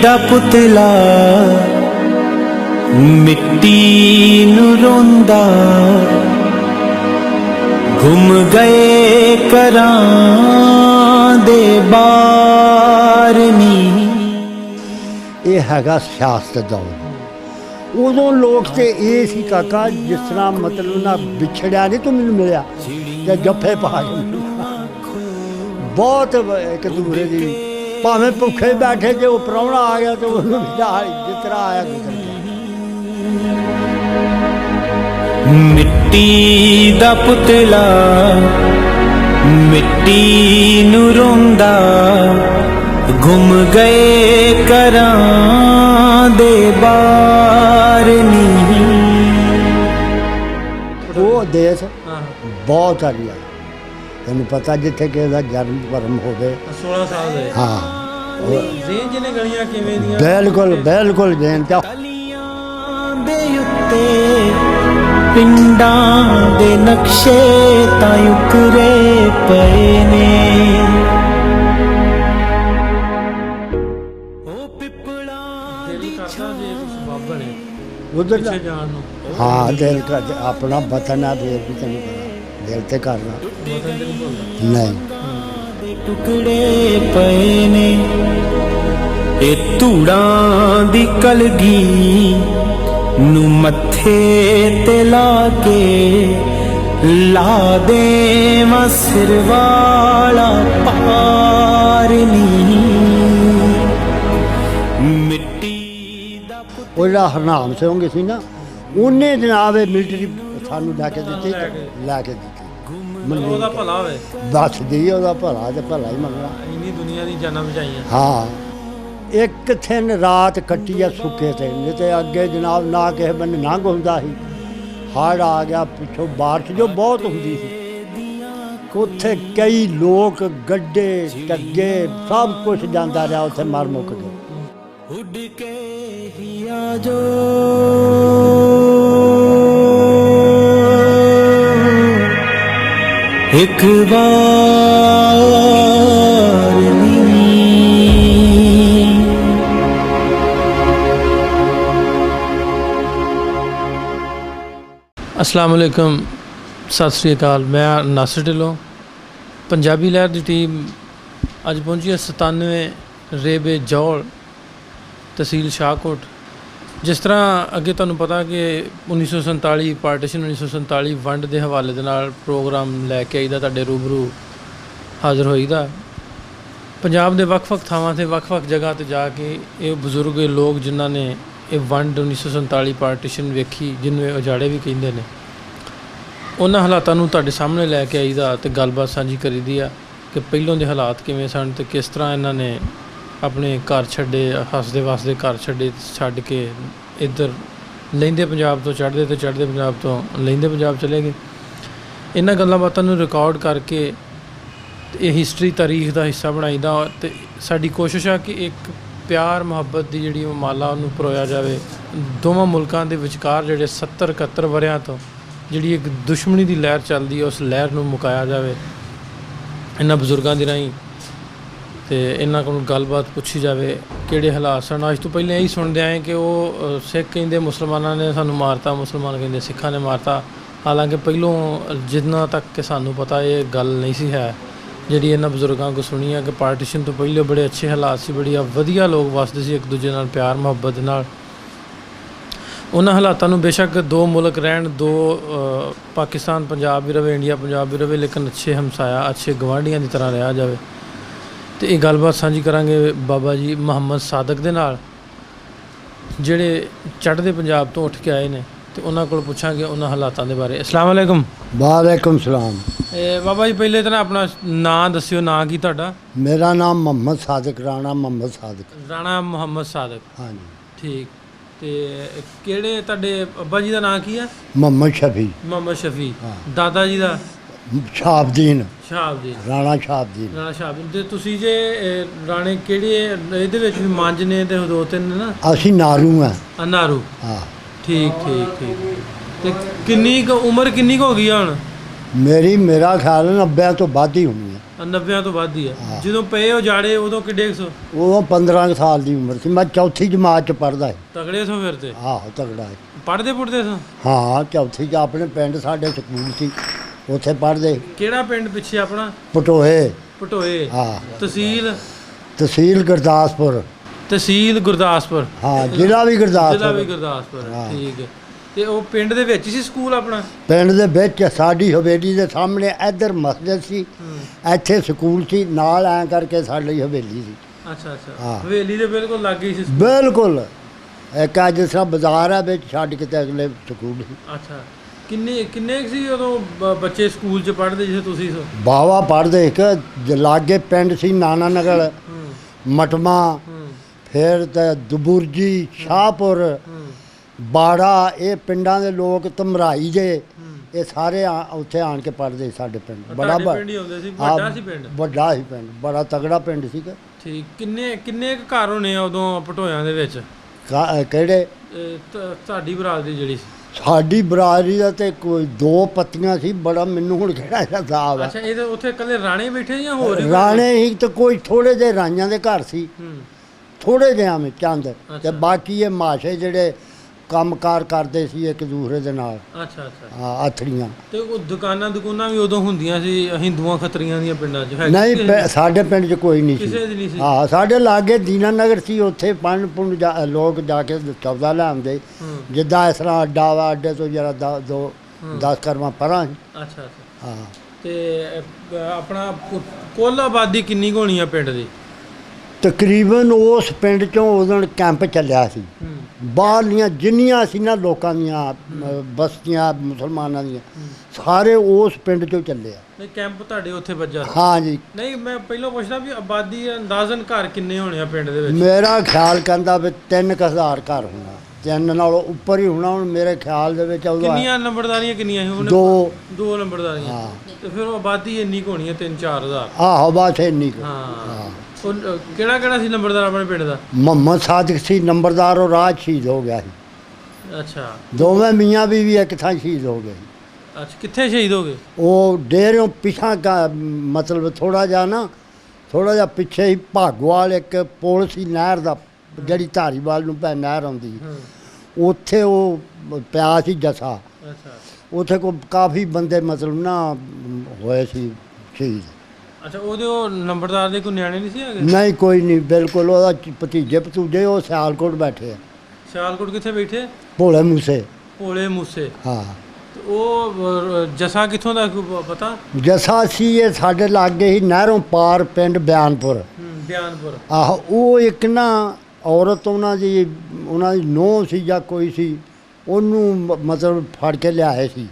दा पुतला मिट्टी नूं रोंदा गुम गए करां दे बार नी। ये हैगा सियासत दौर। उदों लोग तो ये सी काका जिस तरह मतलब ना बिछड़िया नहीं तू मैनूं मिलिया ते जफ्फे पा के बहुत एक दूसरे की भावें भुखे बैठे जो प्राहुणा आ गया तो उन्होंने जिस तरह आया गुजर गया। मिट्टी दा पुतला मिट्टी नूं रोंदा गुम गए करां दे बार नी। वो देश बहुत सारी है तेन पता जिथे कि जन्म भरम हो गए 16 साल है। हाँ रेंज ने गलियां किवें दियां बिल्कुल बिल्कुल जैन त्या दे उत्ते पिंडां दे नक्शे तां उकरे पए ने। दिल करदा जे कुछ बाबा ने उधर पिछे जान नूं हाँ दिल का अपना वतन है फिर भी तेन पता दिल ते करना वतन दिल भुलदा नहीं। टुकड़े पए ने ए धूड़ां दी कलगी नूं मत्थे ते ला के ला देवां सिर वाला पार नी। मिट्टी दा वो जरा हरनाम सिंह सी ना उन्हें जनाब मिलटरी सानू लैके दी लैके दी ਉਹਦਾ ਭਲਾ ਹੋਵੇ दस दी ਉਹਦਾ ਭਲਾ ਤੇ ਭਲਾ ਹੀ ਮੰਗਣਾ। ਇੰਨੀ ਦੁਨੀਆ ਦੀ ਜਾਨਾਂ ਬਚਾਈਆਂ। हाँ एक दिन रात कट्टी है सुखे थे नहीं तो अगे जनाब ना किसी बंदे नंग होंदा ही हड़ आ गया पिछों बारिश जो बहुत होंदी सी उत्थे कई लोग गड्ढे टग्गे सब कुछ जाता रहा उत्थे मर मुक गए। उड़ के ही आ जो एक बार नी। अस्सलाम वालेकुम सत श्री अकाल। मैं नासिर ढिल्लों पंजाबी लहर की टीम अज पहुंची है 97 रेबे जौल तहसील शाहकोट। जिस तरह अगे तुहानूं पता कि 1947 पार्टीशन 1947 वंड के हवाले दे नाल प्रोग्राम लैके आईदा तुहाडे रूबरू हाज़र होईदा। पंजाब के ਵੱਖ-ਵੱਖ ਥਾਵਾਂ ਤੇ ਵੱਖ-ਵੱਖ जगह ਤੇ जा के ये बजुर्ग लोग जिन्हां ने ये वंड 1947 पार्टीशन वेखी जिन्हें उजाड़े भी कहिंदे ने उन्हां हालातां नूं तुहाडे सामने लैके आईदा ते गलबात साझी करीदी आ कि पहिलों दे हालात किवें सन ते किस तरह इन्हां ने अपने घर छड्डे हसदे वसदे घर छड्ड के इधर लहिंदे पंजाब तो चढ़दे ते चढ़दे पंजाब तो लहिंदे पंजाब चले गए। इन्हां गल्लां बातां नूं रिकॉर्ड करके ये हिस्टरी तारीख का हिस्सा बनाईदा ते साडी कोशिश है कि एक प्यार मुहब्बत की जिहड़ी माला उन्होंने परोया जाए। दोवां मुल्कां दे विचकार जिहड़े 70-71 वरियां तो जिहड़ी एक दुश्मनी की लहर चलती है उस लहर नूं मुकाया जाए इन्हां बजुर्गों के राहीं ते इन्हां कोलों गलबात पुछी जाए किहड़े हालात सन। अज तो पहले यही सुनते आए कि वो सिख कहिंदे मुसलमानां ने सानूं मारता मुसलमान कहिंदे सिखां ने मारता। हालांकि पहलों जिन्ना तक कि सानूं पता ये गल नहीं सी है जिहड़ी इन्हां बजुर्गों को सुनी है कि पार्टीशन तो पहले बड़े अच्छे हालात से बड़ी वधिया लोग वसदे सी एक दूजे नाल प्यार मुहब्बत दे नाल। उन्हां हालातां नूं बेशक दो मुल्क रहन दो पाकिस्तान पंजाब भी रहे इंडिया पंजाब भी रहे लेकिन अच्छे हमसाया अच्छे गवांढियां की तरह रहा जाए। तो ये गलबात साझी करांगे बाबा जी मुहम्मद सादक दे नाल जिहड़े चढ़दे पंजाब तो उठ के आए ने तो उन्हां कोल पुछांगे उन्हां हालातां दे बारे। अस्सलाम वालेकुम। वालेकुम सलाम। बाबा जी पहले तो ना अपना नाम दस्सिओ नाम की तुहाडा? मेरा नाम मोहम्मद सादिक राणा मोहम्मद सादिक। राणा मोहम्मद सादक। हाँ जी ठीक। ते किहड़े तुहाडे अब्बा जी का नाम की है? मोहम्मद शफी। मोहम्मद शफी। हाँ। दादा जी का? शाहबदीन शाहबदीन। राणा शाहबदीन। राणा शाहबदीन। ते तुसीं जे राणे किहड़े इहदे विच भी मंझ ने ते दो तीन ने ना? असी नारू हैं। नारू। हाँ ठीक ठीक ठीक। ते किन्नी उम्र किन्नी हो गई है हुण? मेरा ख्याल है 90 तो बाद ही होनी है। 90 ਤੋਂ ਵੱਧ ਹੀ ਹੈ। ਹਾਂ। ਜਦੋਂ ਪਏ ਉਹ ਜਾੜੇ ਉਦੋਂ ਕਿੱਡੇ ਕੁ ਸੋ? ਉਦੋਂ 15 ਕੁ ਸਾਲ ਦੀ ਉਮਰ ਸੀ। ਮੈਂ ਚੌਥੀ ਜਮਾਤ ਚ ਪੜ੍ਹਦਾ ਸੀ। ਤਗੜੇ ਸੋ ਫਿਰ ਤੇ? ਆਹੋ ਤਗੜਾ ਸੀ। ਪੜ੍ਹਦੇ ਪੁੜਦੇ ਸੋ? ਹਾਂ ਚੌਥੀ ਚ ਆਪਣੇ ਪਿੰਡ ਸਾਡੇ ਸਕੂਲ ਸੀ, ਉੱਥੇ ਪੜ੍ਹਦੇ। ਕਿਹੜਾ ਪਿੰਡ ਪਿੱਛੇ ਆਪਣਾ? ਪਟੋਏ। ਪਟੋਏ। ਹਾਂ। ਤਹਿਸੀਲ ਗੁਰਦਾਸਪੁਰ। ਤਹਿਸੀਲ ਗੁਰਦਾਸਪੁਰ। ਹਾਂ ਜ਼ਿਲ੍ਹਾ ਵੀ ਜ਼ਿਲ੍ਹਾ ਵੀ ਗੁਰਦਾਸਪੁਰ। ਗੁਰਦਾਸਪੁਰ ਹੈ। ਹਾਂ। ਠੀਕ ਹੈ। ਤੇ ਉਹ ਪਿੰਡ ਦੇ ਵਿੱਚ ਹੀ ਸੀ ਸਕੂਲ ਆਪਣਾ? ਪਿੰਡ ਦੇ ਵਿੱਚ ਸਾਡੀ ਹਵੇਲੀ ਦੇ ਸਾਹਮਣੇ ਇੱਧਰ ਮਸਜਿਦ ਸੀ, ਇੱਥੇ ਸਕੂਲ ਸੀ, ਨਾਲ ਐਂ ਕਰਕੇ ਸਾਡੀ ਹਵੇਲੀ ਸੀ। ਅੱਛਾ ਅੱਛਾ। ਹਾਂ। ਹਵੇਲੀ ਦੇ ਬਿਲਕੁਲ ਲਾਗੇ ਹੀ ਸੀ ਸਕੂਲ? ਬਿਲਕੁਲ ਇੱਕ ਅੱਜ ਜਿਸ ਤਰ੍ਹਾਂ ਬਾਜ਼ਾਰ ਹੈ ਵਿੱਚ ਛੱਡ ਕੇ ਤੇ ਅਗਲੇ ਸਕੂਲ ਸੀ। ਅੱਛਾ। ਕਿੰਨੇ ਕੁ ਸੀ ਉਦੋਂ ਬੱਚੇ ਸਕੂਲ 'ਚ ਪੜ੍ਹਦੇ ਜਿਵੇਂ ਤੁਸੀਂ ਸੋ? ਬਾਵਾ ਪੜ੍ਹਦੇ ਇੱਕ ਲਾਗੇ ਪਿੰਡ ਸੀ ਨਾਨਾ ਨਗਰ, ਮਟਮਾ, ਫਿਰ ਤੇ ਦਬੁਰਜੀ, ਸ਼ਾਹਪੁਰ, ਬਾੜਾ। ਇਹ ਪਿੰਡਾਂ ਦੇ ਲੋਕ ਧਮਰਾਈ ਦੇ, ਇਹ ਸਾਰੇ ਉੱਥੇ ਆਣ ਕੇ ਪੜ੍ਹਦੇ ਸਾਡੇ ਪਿੰਡ। ਤੁਹਾਡੇ ਪਿੰਡ ਹੀ ਆਉਂਦੇ ਸੀ? ਵੱਡਾ ਸੀ ਪਿੰਡ? ਵੱਡਾ ਸੀ ਪਿੰਡ, ਬੜਾ ਤਗੜਾ ਪਿੰਡ ਸੀਗਾ। ਠੀਕ। ਕਿੰਨੇ ਕੁ ਘਰ ਹੋਣੇ ਆ ਉਦੋਂ ਪਟੋਇਆਂ ਦੇ ਵਿੱਚ? ਕਿਹੜੇ? ਤੁਹਾਡੀ ਬਰਾਦਰੀ ਜਿਹੜੀ ਸੀ? ਸਾਡੀ ਬਰਾਦਰੀ ਦਾ ਤੇ ਕੋਈ 2 ਪੱਤੀਆਂ ਸੀ। ਬੜਾ ਮੈਨੂੰ ਹੁਣ ਕਿਹੜਾ ਹਿਸਾਬ ਆ। ਅੱਛਾ। ਇਹ ਉੱਥੇ ਇਕੱਲੇ ਰਾਣੇ ਬੈਠੇ ਜਾਂ ਹੋਰ ਵੀ ਕੋਈ? ਰਾਣੇ ਹੀ ਤੇ ਕੋਈ ਥੋੜੇ ਜਿਹੇ ਰਾਈਆਂ ਦੇ ਘਰ ਸੀ, ਥੋੜੇ ਜਿਹਾ ਵਿੱਚ ਚੰਦ, ਤੇ ਬਾਕੀ ਇਹ ਮਾਸ਼ੇ ਜਿਹੜੇ ਕੰਮਕਾਰ ਕਰਦੇ ਸੀ ਇੱਕ ਦੂਸਰੇ ਦੇ ਨਾਲ। ਅੱਛਾ ਅੱਛਾ। ਹਾਂ ਆਥੜੀਆਂ। ਤੇ ਉਹ ਦੁਕਾਨਾਂ ਵੀ ਉਦੋਂ ਹੁੰਦੀਆਂ ਸੀ ਹਿੰਦੂਆਂ ਖੱਤਰੀਆਂ ਦੀਆਂ ਪਿੰਡਾਂ 'ਚ? ਨਹੀਂ ਸਾਡੇ ਪਿੰਡ 'ਚ ਕੋਈ ਨਹੀਂ ਕਿਸੇ ਸੀ। ਦੀ ਨਹੀਂ ਸੀ? ਹਾਂ ਸਾਡੇ ਲਾਗੇ ਦੀਨਾ ਨਗਰ ਸੀ, ਉੱਥੇ ਪੰਨ ਲੋਕ ਜਾ ਕੇ ਸੌਦਾ ਲੈ ਆਉਂਦੇ। ਜਿੱਦਾਂ ਇਸ ਤਰ੍ਹਾਂ ਅੱਡਾ ਵਾ, ਅੱਡੇ ਤੋਂ ਜਰਾ 10 ਕਰਮਾਂ ਪਰਾਂ ਸੀ। ਅੱਛਾ ਅੱਛਾ। ਹਾਂ। ਤੇ ਆਪਣਾ ਕੁੱਲ ਆਬਾਦੀ ਕਿੰਨੀ ਕੁ ਹੋਣੀ ਆ ਪਿੰਡ ਦੀ? ਤਕਰੀਬਨ ਉਸ ਪਿੰਡ 'ਚੋਂ ਉਦੋਂ ਕੈਂਪ ਚੱਲਿਆ ਸੀ। ਬਾਹਰਲੀਆਂ ਜਿੰਨੀਆਂ ਸੀ ਨਾ ਲੋਕਾਂ ਦੀਆਂ ਬਸਤੀਆਂ ਮੁਸਲਮਾਨਾਂ ਦੀਆਂ, ਸਾਰੇ ਉਸ ਪਿੰਡ 'ਚੋਂ ਚੱਲੇ ਆ। ਨਹੀਂ ਕੈਂਪ ਤੁਹਾਡੇ ਉੱਥੇ ਵੱਜਾ ਸੀ? ਹਾਂ ਜੀ। ਨਹੀਂ ਮੈਂ ਪਹਿਲਾਂ ਪੁੱਛਦਾ ਵੀ ਆਬਾਦੀ ਅੰਦਾਜ਼ਨ ਘਰ ਕਿੰਨੇ ਹੋਣੇ ਆ ਪਿੰਡ ਦੇ ਵਿੱਚ? ਮੇਰਾ ਖਿਆਲ ਕਹਿੰਦਾ ਵੀ 3000 ਘਰ ਹੋਣਾ, 3 ਨਾਲੋਂ ਉੱਪਰ ਹੀ ਹੋਣਾ। ਹੁਣ ਮੇਰੇ ਖਿਆਲ ਦੇ ਵਿੱਚ ਉਦੋਂ ਕਿੰਨੀਆਂ ਨੰਬਰਦਾਰੀਆਂ ਕਿੰਨੀਆਂ ਸੀ ਉਹਨੇ? 2 ਨੰਬਰਦਾਰੀਆਂ। ਹਾਂ। ਤੇ ਫਿਰ ਉਹ ਆਬਾਦੀ ਇੰਨੀ ਕੁ ਹੋਣੀ ਹੈ 3-4 ਹਜ਼ਾਰ? ਆਹੋ ਬਸ ਇੰਨੀ ਕੁ। ਹਾਂ। ਉਹ ਕਿਹੜਾ ਸੀ ਨੰਬਰਦਾਰ ਆਪਣੇ ਪਿੰਡ ਦਾ? ਮੁਹੰਮਦ ਸਾਦਿਕ ਸੀ ਨੰਬਰਦਾਰ, ਉਹ ਰਾਜ ਸ਼ਹੀਦ ਹੋ ਗਿਆ ਸੀ। ਅੱਛਾ। ਦੋਵੇਂ ਮੀਆਂ ਬੀਵੀ ਇੱਕ ਥਾਂ ਸ਼ਹੀਦ ਹੋ ਗਏ। ਅੱਛਾ। ਕਿੱਥੇ ਸ਼ਹੀਦ ਹੋ ਗਏ? ਉਹ ਡੇਰਿਓਂ ਪਿਛਾਂ ਮਤਲਬ ਥੋੜਾ ਜਿਹਾ ਪਿੱਛੇ ਹੀ ਭਾਗੋਵਾਲ ਇੱਕ ਪੁਲ ਸੀ ਨਹਿਰ ਦਾ, ਜਿਹੜੀ ਧਾਰੀਵਾਲ ਨੂੰ ਨਹਿਰ ਆਉਂਦੀ, ਉੱਥੇ ਉਹ ਪਿਆ ਸੀ ਜੱਸਾ। ਅੱਛਾ। ਉੱਥੇ ਕਾਫੀ ਬੰਦੇ ਮਤਲਬ ਨਾ ਹੋਏ ਸੀ ਸ਼ਹੀਦ। ਅੱਛਾ। ਉਹ ਨੰਬਰਦਾਰ ਦੇ ਕੋਈ ਨਿਆਣੇ ਨਹੀਂ ਸੀ ਹੈਗੇ? ਨਹੀਂ ਕੋਈ ਨਹੀਂ, ਬਿਲਕੁਲ ਉਹਦਾ ਭਤੀਜੇ ਭਤੂਜੇ ਉਹ ਸਿਆਲਕੋਟ ਬੈਠੇ ਆ। ਸਿਆਲਕੋਟ ਕਿੱਥੇ ਬੈਠੇ? ਭੋਲੇ ਮੂਸੇ। ਭੋਲੇ ਮੂਸੇ। ਹਾਂ। ਤੇ ਉਹ ਜੱਸਾ ਕਿੱਥੋਂ ਦਾ ਕੋਈ ਪਤਾ? ਜੱਸਾ ਸੀ ਇਹ ਸਾਡੇ ਲਾਗੇ ਹੀ ਨਹਿਰੋਂ ਪਾਰ ਪਿੰਡ ਬਿਆਨਪੁਰ। ਬਿਆਨਪੁਰ। ਆਹੋ ਉਹ ਇੱਕ ਨਾ ਔਰਤ ਉਹਨਾਂ ਦੀ ਨੂੰਹ ਸੀ ਜਾਂ ਕੋਈ ਸੀ, ਉਹਨੂੰ ਮਤਲਬ ਫੜ ਕੇ ਲਿਆਏ ਸੀ।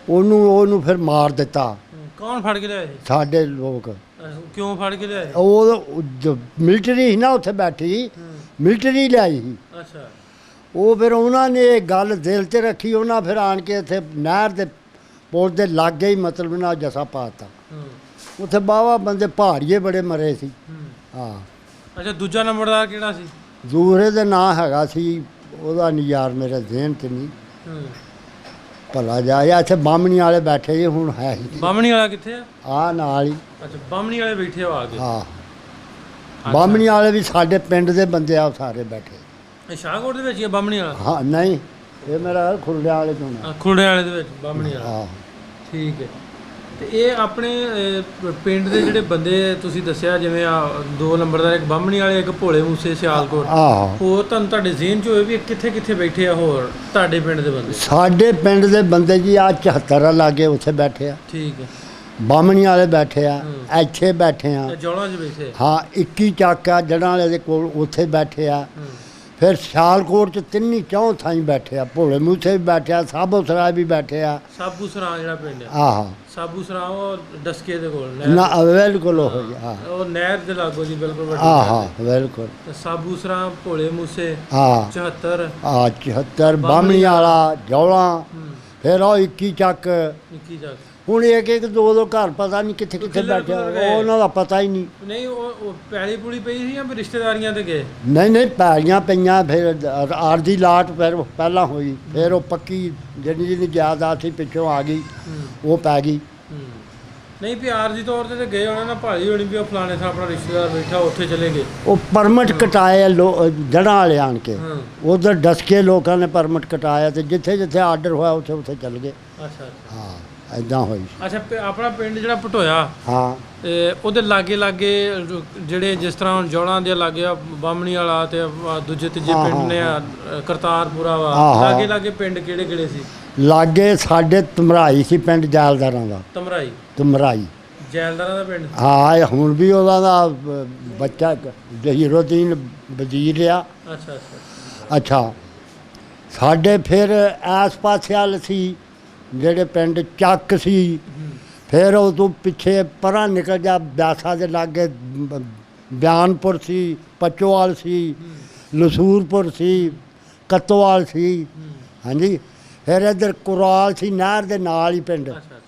ਉਹਨੂੰ ਫਿਰ ਮਾਰ ਦਿੱਤਾ। ਕੌਣ ਫੜ ਕੇ ਲਿਆਏ? ਸਾਡੇ ਲੋਕ। ਕਿਉਂ ਫੜ ਕੇ ਲਿਆਏ? ਉਹ ਮਿਲਟਰੀ ਸੀ ਨਾ ਉੱਥੇ ਬੈਠੀ, ਮਿਲਟਰੀ ਲਿਆਈ ਸੀ। ਅੱਛਾ। ਉਹ ਫਿਰ ਉਹਨਾਂ ਨੇ ਇਹ ਗੱਲ ਦਿਲ 'ਤੇ ਰੱਖੀ। ਉਹਨਾਂ ਫਿਰ ਆਣ ਕੇ ਇੱਥੇ ਨਹਿਰ ਦੇ ਪੁਲ ਦੇ ਲਾਗੇ ਹੀ ਮਤਲਬ ਨਾ ਜੱਸਾ ਪਾਤਾ। ਉੱਥੇ ਬਾਵਾ ਬੰਦੇ ਪਹਾੜੀਏ ਬੜੇ ਮਰੇ ਸੀ। ਹਾਂ। ਅੱਛਾ। ਦੂਜਾ ਨੰਬਰਦਾਰ ਕਿਹੜਾ ਸੀ? ਦੂਰੇ ਦੇ ਨਾਂ ਹੈਗਾ ਸੀ, ਉਹਦਾ ਨਹੀਂ ਯਾਰ ਮੇਰੇ ਜ਼ਿਹਨ 'ਚ ਨਹੀਂ। ਭਲਾ ਜਾ ਇੱਥੇ ਬਾਹਮਣੀ ਵਾਲੇ ਬੈਠੇ ਜੀ ਹੁਣ ਹੈ ਹੀ। ਬਾਹਮਣੀ ਵਾਲਾ ਕਿੱਥੇ ਆ? ਆ ਨਾਲ ਹੀ। ਅੱਛਾ। ਬਾਹਮਣੀ ਵਾਲੇ ਬੈਠੇ ਆ ਕੇ? ਹਾਂ। ਬਾਹਮਣੀ ਵਾਲੇ ਵੀ ਸਾਡੇ ਪਿੰਡ ਦੇ ਬੰਦੇ ਆ ਸਾਰੇ ਬੈਠੇ। ਇਹ ਸ਼ਾਹਕੋਟ ਦੇ ਵਿੱਚ ਹੀ ਆ ਬਾਹਮਣੀ ਵਾਲਾ? ਹਾਂ ਨਹੀਂ ਇਹ ਮੇਰਾ ਖੁਰਲਿਆਂ ਵਾਲੇ ਤੋਂ ਖੁਰੜੇ ਵਾਲੇ ਦੇ ਵਿੱਚ ਬਾਹਮਣੀ ਵਾਲਾ? ਹਾਂ। ਠੀਕ ਹੈ। ਤੇ ਇਹ ਆਪਣੇ ਪਿੰਡ ਦੇ ਜਿਹੜੇ ਬੰਦੇ ਤੁਸੀਂ ਦੱਸਿਆ, ਜਿਵੇਂ 2 ਨੰਬਰਦਾਰ, ਇੱਕ ਬਾਹਮਣੀ ਵਾਲੇ, ਇੱਕ ਭੋਲੇ ਮੂਸੇ ਸਿਆਲਕੋਟ, ਹੋਰ ਤੁਹਾਡੇ ਜ਼ਿਹਨ 'ਚ ਹੋਏ ਵੀ ਕਿੱਥੇ ਕਿੱਥੇ ਬੈਠੇ ਆ ਹੋਰ ਤੁਹਾਡੇ ਪਿੰਡ ਦੇ ਬੰਦੇ? ਸਾਡੇ ਪਿੰਡ ਦੇ ਬੰਦੇ ਜੀ ਆ 74 ਲਾਗੇ ਉੱਥੇ ਬੈਠੇ ਆ। ਠੀਕ ਹੈ। ਬਾਹਮਣੀ ਵਾਲੇ ਬੈਠੇ ਆ, ਇੱਥੇ ਬੈਠੇ ਆ। ਜੌਲਾਂ 'ਚ ਬੈਠੇ? ਹਾਂ 21 ਚੱਕ ਆ ਜੜਾਂ ਵਾਲੇ ਦੇ ਕੋਲ, ਉੱਥੇ ਬੈਠੇ ਆ। ਫਿਰ ਸਿਆਲਕੋਟ 'ਚ 3-4 ਥਾਂ ਹੀ ਬੈਠੇ ਆ। ਭੋਲੇ ਮੂਸੇ ਵੀ ਬੈਠੇ ਆ, ਸਾਬੋ ਸਰਾਏ ਵੀ ਬੈਠੇ ਆ। ਸਾਬੂ ਸਰਾਂ ਜਿਹੜਾ ਪਿੰਡ ਆ? ਆਹੋ। ਸਾਬੂ ਸਰਾਂ ਉਹ ਡਸਕੇ ਦੇ ਕੋਲ ਨਾ ਬਿਲਕੁਲ ਉਹ ਹਾਂ, ਉਹ ਨਹਿਰ ਦੇ ਲਾਗੋ ਜੀ ਬਿਲਕੁਲ ਵੱਡੀ। ਆਹਾ ਬਿਲਕੁਲ। ਸਾਬੂ ਸਰਾਂ, ਭੋਲੇ ਮੂਸੇ। ਹਾਂ 74। 74 ਬਾਹਮਣੀ ਵਾਲਾ, ਜੌਲਾਂ, ਫਿਰ ਉਹ 21 ਚੱਕ। 21 ਚੱਕ। ਹੁਣ ਇੱਕ 2 ਘਰ ਪਤਾ ਨਹੀਂ ਕਿੱਥੇ ਕਿੱਥੇ ਬੈਠੇ, ਉਹਨਾਂ ਦਾ ਪਤਾ ਹੀ ਨਹੀਂ। ਨਹੀਂ ਉਹ ਪੈਲੀ ਪੂਲੀ ਪਈ ਸੀ ਜਾਂ ਰਿਸ਼ਤੇਦਾਰੀਆਂ ਤੇ ਗਏ? ਨਹੀਂ ਪੈਲੀਆਂ ਪਈਆਂ, ਫਿਰ ਆਰਦੀ ਲਾਟ ਫਿਰ ਪਹਿਲਾਂ ਹੋਈ, ਫਿਰ ਉਹ ਪੱਕੀ ਜਿਹੜੀ ਜਾਇਦਾਦ ਸੀ ਪਿੱਛੋਂ ਆ ਗਈ, ਉਹ ਪੈ ਗਈ। ਨਹੀਂ ਵੀ ਆਰਜੀ ਤੌਰ ਤੇ ਗਏ ਹੋਣਾ ਨਾ ਭਾਜੀ ਹੋਣੀ ਵੀ ਉਹ ਫਲਾਣੇ ਥਾਂ ਆਪਣਾ ਰਿਸ਼ਤੇਦਾਰ ਬੈਠਾ ਉੱਥੇ ਚਲੇ ਗਏ। ਉਹ ਪਰਮਿਟ ਕਟਾਏ ਜੜ੍ਹਾਂ ਵਾਲੇ ਆਣ ਕੇ ਹਾਂ ਉਧਰ ਡਸਕੇ ਲੋਕਾਂ ਨੇ ਪਰਮਿਟ ਕਟਾਇਆ ਤੇ ਜਿੱਥੇ ਜਿੱਥੇ ਆਰਡਰ ਹੋਇਆ ਉੱਥੇ ਉੱਥੇ ਚੱਲ ਗਏ। ਅੱਛਾ ਅੱਛਾ ਹਾਂ ਐਦਾਂ ਹੋਈ। ਅੱਛਾ ਆਪਣਾ ਪਿੰਡ ਜਿਹੜਾ ਭਟੋਇਆ ਹਾਂ ਉਹਦੇ ਲਾਗੇ ਲਾਗੇ ਜਿਹੜੇ ਜਿਸ ਤਰ੍ਹਾਂ ਹੁਣ ਜੌਲਾਂ ਦੇ ਲਾਗੇ ਆ ਬਾਹਮਣੀ ਵਾਲਾ ਤੇ ਦੂਜੇ ਤੀਜੇ ਹਾਂ, ਪਿੰਡ ਨੇ ਕਰਤਾਰਪੁਰਾ ਵਾ ਹਾਂ, ਹਾਂ। ਲਾਗੇ ਲਾਗੇ ਪਿੰਡ ਕਿਹੜੇ ਕਿਹੜੇ ਸੀ? ਲਾਗੇ ਸਾਡੇ ਧਮਰਾਈ ਸੀ ਪਿੰਡ ਜੈਲਦਾਰਾਂ ਦਾ। ਤਮਰਾਈ ਧਮਰਾਈ ਜੈਲਦਾਰਾਂ ਦਾ ਪਿੰਡ। ਹਾਂ ਇਹ ਹੁਣ ਵੀ ਉਹਦਾ ਦਾ ਬੱਚਾ ਜ਼ਹੀਰੁੱਦੀਨ ਵਜ਼ੀਰ ਆ। ਅੱਛਾ ਅੱਛਾ ਅੱਛਾ ਸਾਡੇ ਫਿਰ ਆਸ ਪਾਸੇ ਵਾਲ ਸੀ ਜਿਹੜੇ ਪਿੰਡ ਚੱਕ ਸੀ। ਫਿਰ ਉਹ ਤੋਂ ਪਿੱਛੇ ਪਰਾਂ ਨਿਕਲ ਜਾ ਬਿਆਸਾ ਦੇ ਲਾਗੇ ਬਿਆਨਪੁਰ ਸੀ, ਪਚੋਵਾਲ ਸੀ, ਲਸੂਰਪੁਰ ਸੀ, ਕਤੋਵਾਲ ਸੀ। ਹਾਂਜੀ ਫਿਰ ਇੱਧਰ ਕੁਰਾਲ ਸੀ ਨਹਿਰ ਦੇ ਨਾਲ ਹੀ ਪਿੰਡ। ਅੱਛਾ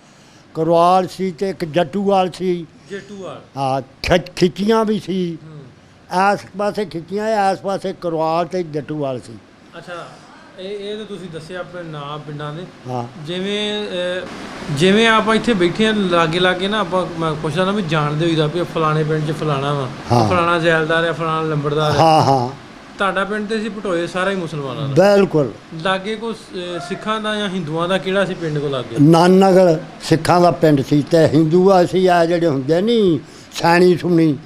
ਕੁਰਾਲ ਸੀ ਤੇ ਇੱਕ ਜੱਟੂਵਾਲ ਸੀ। ਜੇਟੂਵਾਲ। ਹਾਂ ਖਿੱਚੀਆਂ ਵੀ ਸੀ। ਆਸ ਪਾਸੇ ਖਿੱਚੀਆਂ ਆਸ ਪਾਸੇ ਕੁਰਾਲ ਤੇ ਜੱਟੂਵਾਲ ਸੀ। ਅੱਛਾ ਇਹ ਤਾਂ ਤੁਸੀਂ ਦੱਸਿਆ ਆਪਣੇ ਨਾਂ ਪਿੰਡਾਂ ਦੇ। ਹਾਂ ਜਿਵੇਂ ਆਪਾਂ ਇੱਥੇ ਬੈਠੇ ਆ ਲਾਗੇ ਲਾਗੇ ਨਾ ਆਪਾਂ ਮੈਂ ਪੁੱਛਦਾ ਨਾ ਵੀ ਜਾਣਦੇ ਹੋਈਦਾ ਵੀ ਫਲਾਣੇ ਪਿੰਡ 'ਚ ਫਲਾਣਾ ਵਾ, ਹਾਂ। ਫਲਾਣਾ ਜ਼ੈਲਦਾਰ ਆ, ਫਲਾਣਾ ਲੰਬੜਦਾਰ ਆ। ਹਾਂ ਹਾਂ ਤੁਹਾਡਾ ਪਿੰਡ ਤੇ ਸੀ ਭਟੋਏ ਸਾਰਾ ਹੀ ਮੁਸਲਮਾਨਾਂ ਦਾ। ਬਿਲਕੁਲ। ਲਾਗੇ ਕੋ ਸਿੱਖਾਂ ਦਾ ਜਾਂ ਹਿੰਦੂਆਂ ਦਾ ਕਿਹੜਾ ਸੀ ਪਿੰਡ ਕੋ ਲਾਗੇ? ਨਾਨਗਲ ਸਿੱਖਾਂ ਦਾ ਪਿੰਡ ਸੀ ਤੇ ਹਿੰਦੂ ਅਸੀਂ ਆ ਜਿਹੜੇ ਹੁੰਦੇ ਨਹੀਂ ਸੈਣੀ ਸੁਣੀ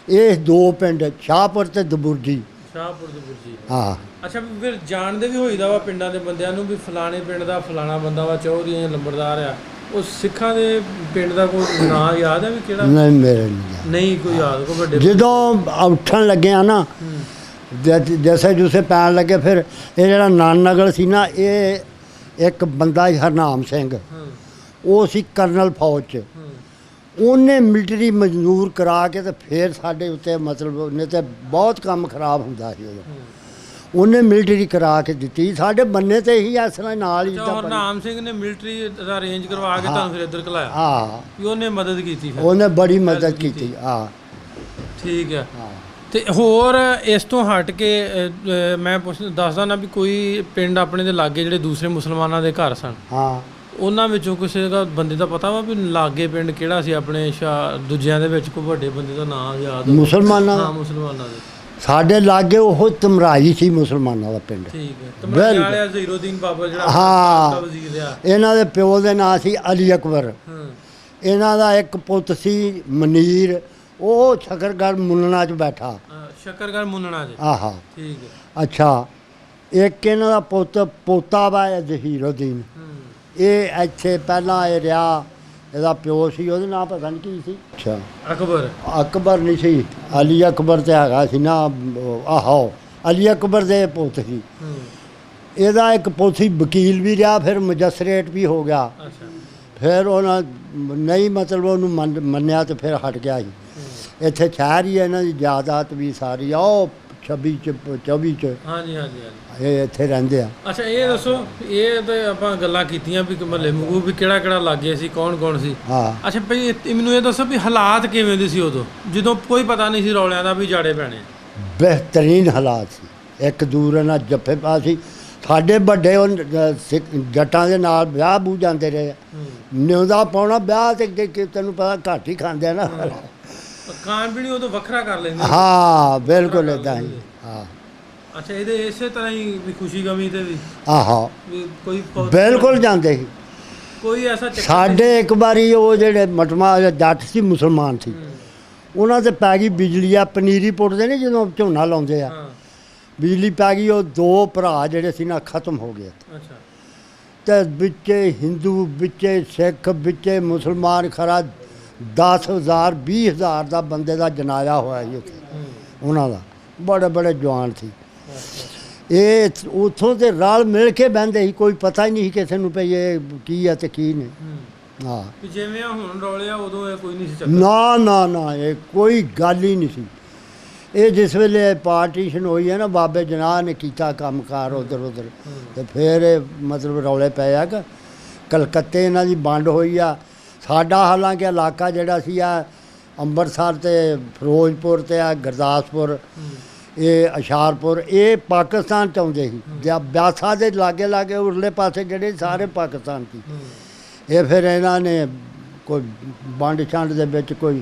ਇਹ ਦੋ ਪਿੰਡ ਸ਼ਾਹਪੁਰ ਤੇ ਦਬੁਰਜੀ। ਸ਼ਾਹਪੁਰ ਦੇ ਬੁਰਜੀ। ਹਾਂ ਅੱਛਾ ਫਿਰ ਜਾਣਦੇ ਵੀ ਹੋਈਦਾ ਵਾ ਪਿੰਡਾਂ ਦੇ ਬੰਦਿਆਂ ਨੂੰ ਵੀ ਫਲਾਣੇ ਪਿੰਡ ਦਾ ਫਲਾਣਾ ਬੰਦਾ ਵਾ ਚੌਧਰੀ ਜਾਂ ਲੰਬੜਦਾਰ ਆ। ਉਹ ਸਿੱਖਾਂ ਦੇ ਪਿੰਡ ਦਾ ਕੋਈ ਨਾਂ ਯਾਦ ਹੈ ਵੀ ਕਿਹੜਾ? ਨਹੀਂ ਮੇਰੇ ਨਹੀਂ ਨਹੀਂ ਕੋਈ ਯਾਦ ਕੋ ਵੱਡੇ ਜਦੋਂ ਉੱਠਣ ਲੱਗਿਆ ਨਾ ਜੈਸੇ ਜੂਸੇ ਪੈਣ ਲੱਗੇ ਫਿਰ ਇਹ ਜਿਹੜਾ ਨਾਨਗਲ ਸੀ ਨਾ ਇਹ ਇੱਕ ਬੰਦਾ ਸੀ ਹਰਨਾਮ ਸਿੰਘ। ਉਹ ਸੀ ਕਰਨਲ ਫੌਜ 'ਚ। ਉਹਨੇ ਮਿਲਟਰੀ ਮਜ਼ਦੂਰ ਕਰਾ ਕੇ ਤੇ ਫਿਰ ਸਾਡੇ ਉੱਤੇ ਮਤਲਬ ਉਹਨੇ ਤੇ ਬਹੁਤ ਕੰਮ ਖਰਾਬ ਹੁੰਦਾ ਸੀ ਉਦੋਂ। ਉਹਨੇ ਮਿਲਟਰੀ ਕਰਾ ਕੇ ਦਿੱਤੀ ਸਾਡੇ ਬੰਨੇ ਤੇ ਹੀ ਇਸ ਤਰ੍ਹਾਂ ਨਾਲ ਹੀ ਹਰਨਾਮ ਸਿੰਘ ਨੇ ਮਿਲਟਰੀ ਦਾ ਅਰੇਂਜ ਕਰਵਾ ਕੇ ਤੁਹਾਨੂੰ ਫਿਰ ਇੱਧਰ ਘਲਾਇਆ। ਹਾਂ ਵੀ ਉਹਨੇ ਮਦਦ ਕੀਤੀ ਫਿਰ। ਉਹਨੇ ਬੜੀ ਮਦਦ ਕੀਤੀ। ਹਾਂ ਠੀਕ ਹੈ। ਹਾਂ ਤੇ ਹੋਰ ਇਸ ਤੋਂ ਹਟ ਕੇ ਮੈਂ ਦੱਸਦਾ ਨਾ ਵੀ ਕੋਈ ਪਿੰਡ ਆਪਣੇ ਦੇ ਲਾਗੇ ਜਿਹੜੇ ਦੂਸਰੇ ਮੁਸਲਮਾਨਾਂ ਦੇ ਘਰ ਸਨ ਹਾਂ ਉਹਨਾਂ ਵਿੱਚੋਂ ਕਿਸੇ ਦਾ ਬੰਦੇ ਦਾ ਪਤਾ ਵਾ ਵੀ ਲਾਗੇ ਪਿੰਡ ਕਿਹੜਾ ਸੀ ਆਪਣੇ ਦੂਜਿਆਂ ਦੇ ਵਿੱਚ ਕੋਈ ਵੱਡੇ ਬੰਦੇ ਦਾ ਨਾਮ ਯਾਦ ਹੋਵੇ? ਮੁਸਲਮਾਨਾਂ ਹਾਂ ਮੁਸਲਮਾਨਾਂ ਦੇ ਸਾਡੇ ਲਾਗੇ ਉਹ ਧਮਰਾਈ ਸੀ ਮੁਸਲਮਾਨਾਂ ਦਾ ਪਿੰਡ। ਠੀਕ ਹੈ। ਤਮਰਾਈ ਵਾਲਿਆ ਜ਼ਹੀਰੁੱਦੀਨ ਬਾਬਾ ਜਿਹੜਾ ਹਾਂ ਦਾ ਵਜ਼ੀਰ ਆ। ਇਹਨਾਂ ਦੇ ਪਿਓ ਦੇ ਨਾਂ ਸੀ ਅਲੀ ਅਕਬਰ। ਇਹਨਾਂ ਦਾ ਇੱਕ ਪੁੱਤ ਸੀ ਮਨੀਰ ਉਹ ਸ਼ਕਰਗੜ੍ਹ ਮੁੰਨਣਾ 'ਚ ਬੈਠਾ। ਸ਼ਕਰਗੜ੍ਹ ਮੁੰਨਣਾ 'ਚ। ਆਹਾ ਠੀਕ ਹੈ। ਅੱਛਾ ਇੱਕ ਇਹਨਾਂ ਦਾ ਪੋਤਾ ਵਾ ਜ਼ਹੀਰੁੱਦੀਨ। ਇਹ ਇੱਥੇ ਪਹਿਲਾਂ ਇਹ ਰਿਹਾ ਇਹਦਾ ਪਿਓ ਸੀ ਉਹਦਾ ਨਾਂ ਪਤਾ ਨਹੀਂ ਕੀ ਸੀ। ਅੱਛਾ ਅਕਬਰ ਨਹੀਂ ਸੀ ਅਲੀ ਅਕਬਰ ਤੇ ਹੈਗਾ ਸੀ ਨਾ। ਆਹੋ ਅਲੀ ਅਕਬਰ ਦੇ ਪੁੱਤ ਸੀ। ਇਹਦਾ ਇੱਕ ਪੁੱਤ ਸੀ ਵਕੀਲ ਵੀ ਰਿਹਾ ਫਿਰ ਮੈਜਿਸਟ੍ਰੇਟ ਵੀ ਹੋ ਗਿਆ। ਫਿਰ ਉਹਨਾਂ ਨਹੀਂ ਮਤਲਬ ਉਹਨੂੰ ਮੰਨਿਆ ਤੇ ਫਿਰ ਹਟ ਗਿਆ ਸੀ। ਇੱਥੇ ਸ਼ਹਿਰ ਹੀ ਇਹਨਾਂ ਦੀ ਜਾਇਦਾਦ ਵੀ ਸਾਰੀ ਆ ਉਹ 26 ਚ 24 ਚ। ਹਾਂਜੀ ਹਾਂਜੀ ਇਹ ਇੱਥੇ ਰਹਿੰਦੇ ਆ। ਅੱਛਾ ਇਹ ਦੱਸੋ ਇਹ ਤੇ ਆਪਾਂ ਗੱਲਾਂ ਕੀਤੀਆਂ ਵੀ ਮਹੱਲੇ ਮਗੂ ਵੀ ਕਿਹੜਾ ਕਿਹੜਾ ਲਾਗੇ ਸੀ ਕੌਣ ਕੌਣ ਸੀ। ਹਾਂ ਅੱਛਾ ਭਈ ਮੈਨੂੰ ਇਹ ਦੱਸੋ ਵੀ ਹਾਲਾਤ ਕਿਵੇਂ ਦੇ ਸੀ ਉਦੋਂ ਜਦੋਂ ਕੋਈ ਪਤਾ ਨਹੀਂ ਸੀ ਰੌਲਿਆਂ ਦਾ ਵੀ ਜਾੜੇ ਪੈਣੇ? ਬਿਹਤਰੀਨ ਹਾਲਾਤ ਸੀ। ਇੱਕ ਦੂਰ ਨਾਲ ਜੱਫੇ ਪਾ ਸੀ ਸਾਡੇ ਵੱਡੇ ਜੱਟਾਂ ਦੇ ਨਾਲ ਵਿਆਹ ਬੂ ਜਾਂਦੇ ਰਹੇ। ਨਿਉਂਦਾ ਪਾਉਣਾ ਵਿਆਹ ਤੇ ਤੈਨੂੰ ਪਤਾ ਘੱਟ ਹੀ ਖਾਂਦੇ ਆ ਨਾ। ਖਾਣ ਪੀਣ ਉਦੋਂ ਵੱਖਰਾ ਕਰ ਲੈਂਦੇ। ਹਾਂ ਬਿਲਕੁਲ ਇੱਦਾਂ ਹੀ। ਹਾਂ ਅੱਛਾ ਇਹਦੇ ਇਸੇ ਤਰ੍ਹਾਂ ਹੀ ਵੀ ਖੁਸ਼ੀ ਗਮੀ ਤੇ ਵੀ ਆਹੋ ਕੋਈ ਬਿਲਕੁਲ ਜਾਂਦੇ ਸੀ। ਕੋਈ ਐਸਾ ਸਾਡੇ ਇੱਕ ਵਾਰੀ ਉਹ ਜਿਹੜੇ ਮਟਮਾ ਜੱਟ ਸੀ ਮੁਸਲਮਾਨ ਸੀ ਉਹਨਾਂ ਤੇ ਪੈ ਗਈ ਬਿਜਲੀ ਆ ਪਨੀਰੀ ਪੁੱਟਦੇ ਨੇ ਜਦੋਂ ਝੋਨਾ ਲਾਉਂਦੇ ਆ ਬਿਜਲੀ ਪੈ ਗਈ ਉਹ ਦੋ ਭਰਾ ਜਿਹੜੇ ਸੀ ਨਾ ਖਤਮ ਹੋ ਗਏ। ਅੱਛਾ ਤੇ ਵਿੱਚੇ ਹਿੰਦੂ ਵਿੱਚੇ ਸਿੱਖ ਵਿੱਚੇ ਮੁਸਲਮਾਨ ਖਰਾ 10,000 20,000 ਦਾ ਬੰਦੇ ਦਾ ਜਨਾਜ਼ਾ ਹੋਇਆ ਜੀ ਉੱਥੇ ਉਹਨਾਂ ਦਾ। ਬੜੇ ਬੜੇ ਜਵਾਨ ਸੀ ਇਹ ਉੱਥੋਂ ਤੇ ਰਲ ਮਿਲ ਕੇ ਬਹਿੰਦੇ ਸੀ ਕੋਈ ਪਤਾ ਹੀ ਨਹੀਂ ਕਿਸੇ ਨੂੰ ਪਈ ਇਹ ਕੀ ਆ ਤੇ ਕੀ ਨਹੀਂ। ਹਾਂ ਜਿਵੇਂ ਹੁਣ ਰੌਲਿਆ ਉਦੋਂ ਇਹ ਕੋਈ ਨਹੀਂ ਸੀ ਚੱਕਰ। ਨਾ ਨਾ ਨਾ ਇਹ ਕੋਈ ਗੱਲ ਹੀ ਨਹੀਂ ਸੀ। ਇਹ ਜਿਸ ਵੇਲੇ ਪਾਰਟੀਸ਼ਨ ਹੋਈ ਹੈ ਨਾ ਬਾਬੇ ਜਨਾਹ ਨੇ ਕੀਤਾ ਕੰਮਕਾਰ ਉੱਧਰ ਉੱਧਰ ਤੇ ਫਿਰ ਇਹ ਮਤਲਬ ਰੌਲੇ ਪਏ ਆ ਕਿ ਕਲਕੱਤੇ ਇਹਨਾਂ ਦੀ ਵੰਡ ਹੋਈ ਆ। ਸਾਡਾ ਹਾਲਾਂਕਿ ਇਲਾਕਾ ਜਿਹੜਾ ਸੀ ਆ ਅੰਮ੍ਰਿਤਸਰ ਤੇ ਫਿਰੋਜ਼ਪੁਰ ਤੇ ਆ ਗੁਰਦਾਸਪੁਰ ਇਹ ਹੁਸ਼ਿਆਰਪੁਰ ਇਹ ਪਾਕਿਸਤਾਨ 'ਚ ਆਉਂਦੇ ਸੀ ਜਾਂ ਬਿਆਸਾ ਦੇ ਲਾਗੇ ਲਾਗੇ ਉਰਲੇ ਪਾਸੇ ਜਿਹੜੇ ਸਾਰੇ ਪਾਕਿਸਤਾਨ ਸੀ। ਇਹ ਫਿਰ ਇਹਨਾਂ ਨੇ ਕੋਈ ਵੰਡ ਛੰਡ ਦੇ ਵਿੱਚ ਕੋਈ